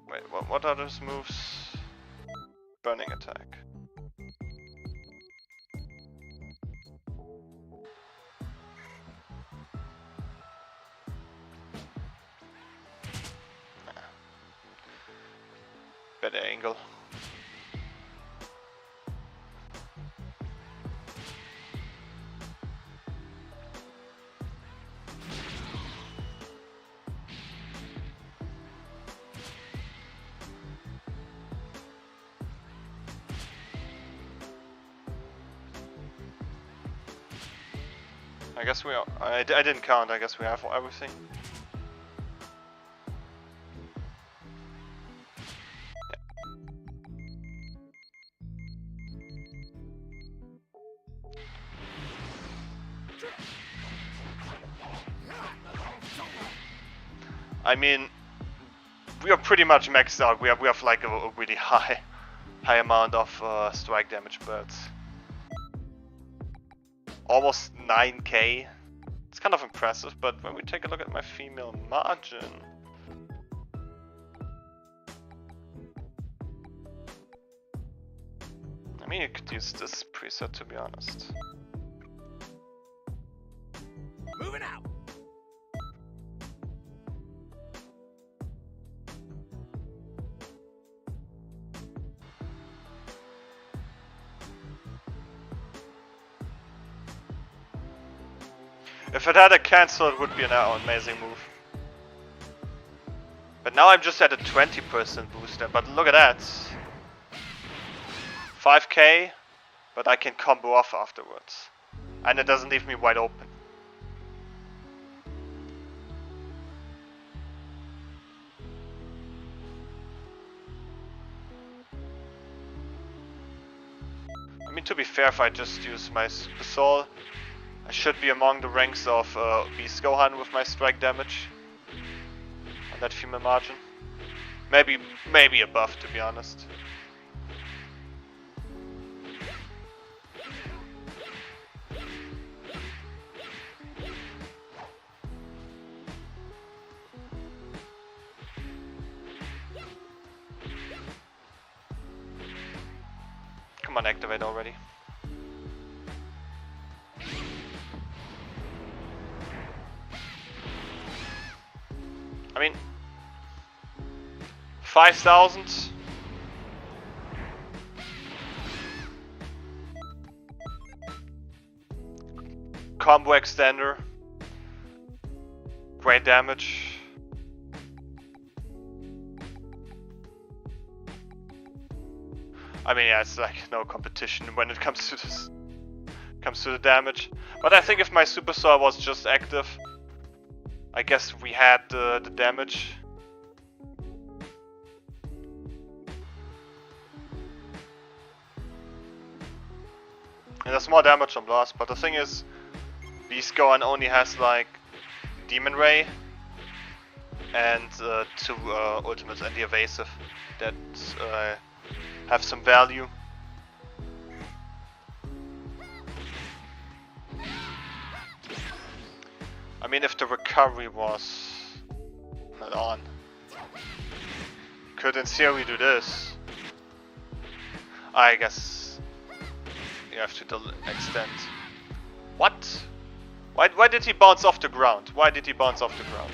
Wait, what are those moves? Burning attack. Better angle. I guess we are. I didn't count. I guess we have everything. Yeah. I mean, we are pretty much maxed out. We have like a really high amount of strike damage, but almost 9k. It's kind of impressive, but when we take a look at my female margin, I mean, you could use this preset, to be honest. Moving out. If it had a cancel, it would be an amazing move. But now I'm just at a 20% booster, but look at that. 5k, but I can combo off afterwards. And it doesn't leave me wide open. I mean, to be fair, if I just use my Super Soul, I should be among the ranks of Beast Gohan with my strike damage on that female margin. Maybe above, to be honest. Come on, activate already. I mean, 5,000. Combo extender. Great damage. I mean, yeah, it's like no competition when it comes to this. Comes to the damage. But I think if my Super Soul was just active, I guess we had the damage. And there's more damage on Blast, but the thing is, Beast Gohan only has like Demon Ray and 2 ultimates and the evasive that have some value. I mean, if the recovery was not on, could in theory do this. I guess you have to extend. What? Why did he bounce off the ground? Why did he bounce off the ground?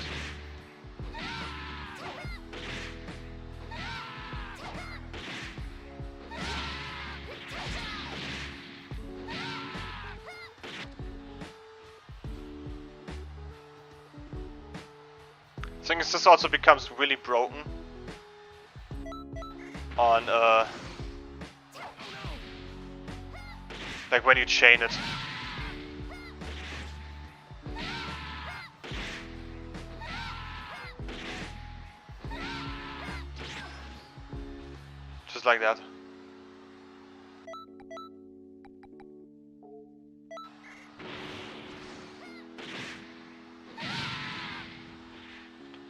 The thing is, this also becomes really broken on like when you chain it. Just like that.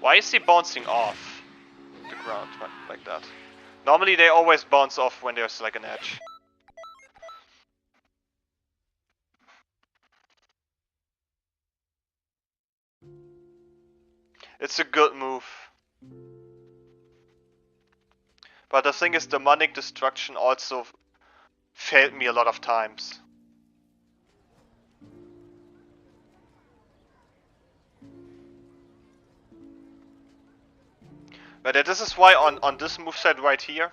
Why is he bouncing off the ground like that? Normally they always bounce off when there's like an edge. It's a good move. But the thing is, demonic destruction also failed me a lot of times. But this is why on this moveset right here,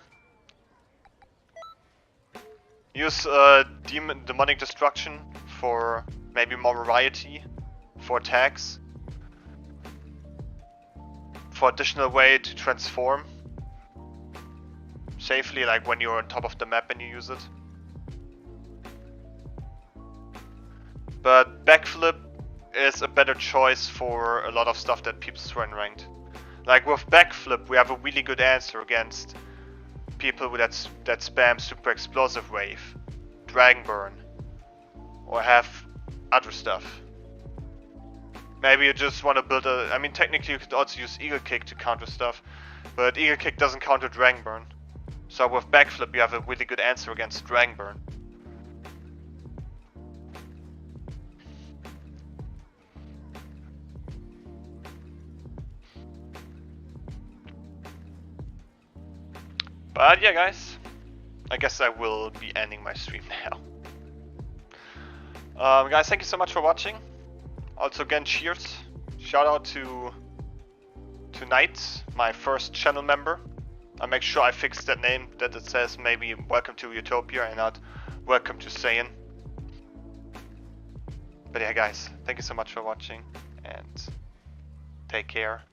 use demonic destruction for maybe more variety, for attacks, for additional way to transform safely, like when you're on top of the map and you use it. But backflip is a better choice for a lot of stuff that people throw in ranked. Like with backflip, we have a really good answer against people that spam super explosive wave, dragon burn, or have other stuff. Maybe you just want to build a... I mean, technically you could also use Eagle Kick to counter stuff, but Eagle Kick doesn't counter Dragon Burn. So with Backflip you have a really good answer against Dragon Burn. But yeah guys, I guess I will be ending my stream now. Guys, thank you so much for watching. Also again, cheers. Shout out to Knight, my first channel member. I'll make sure I fix that name, that it says maybe welcome to Utopia and not welcome to Saiyan. But yeah guys, thank you so much for watching and take care.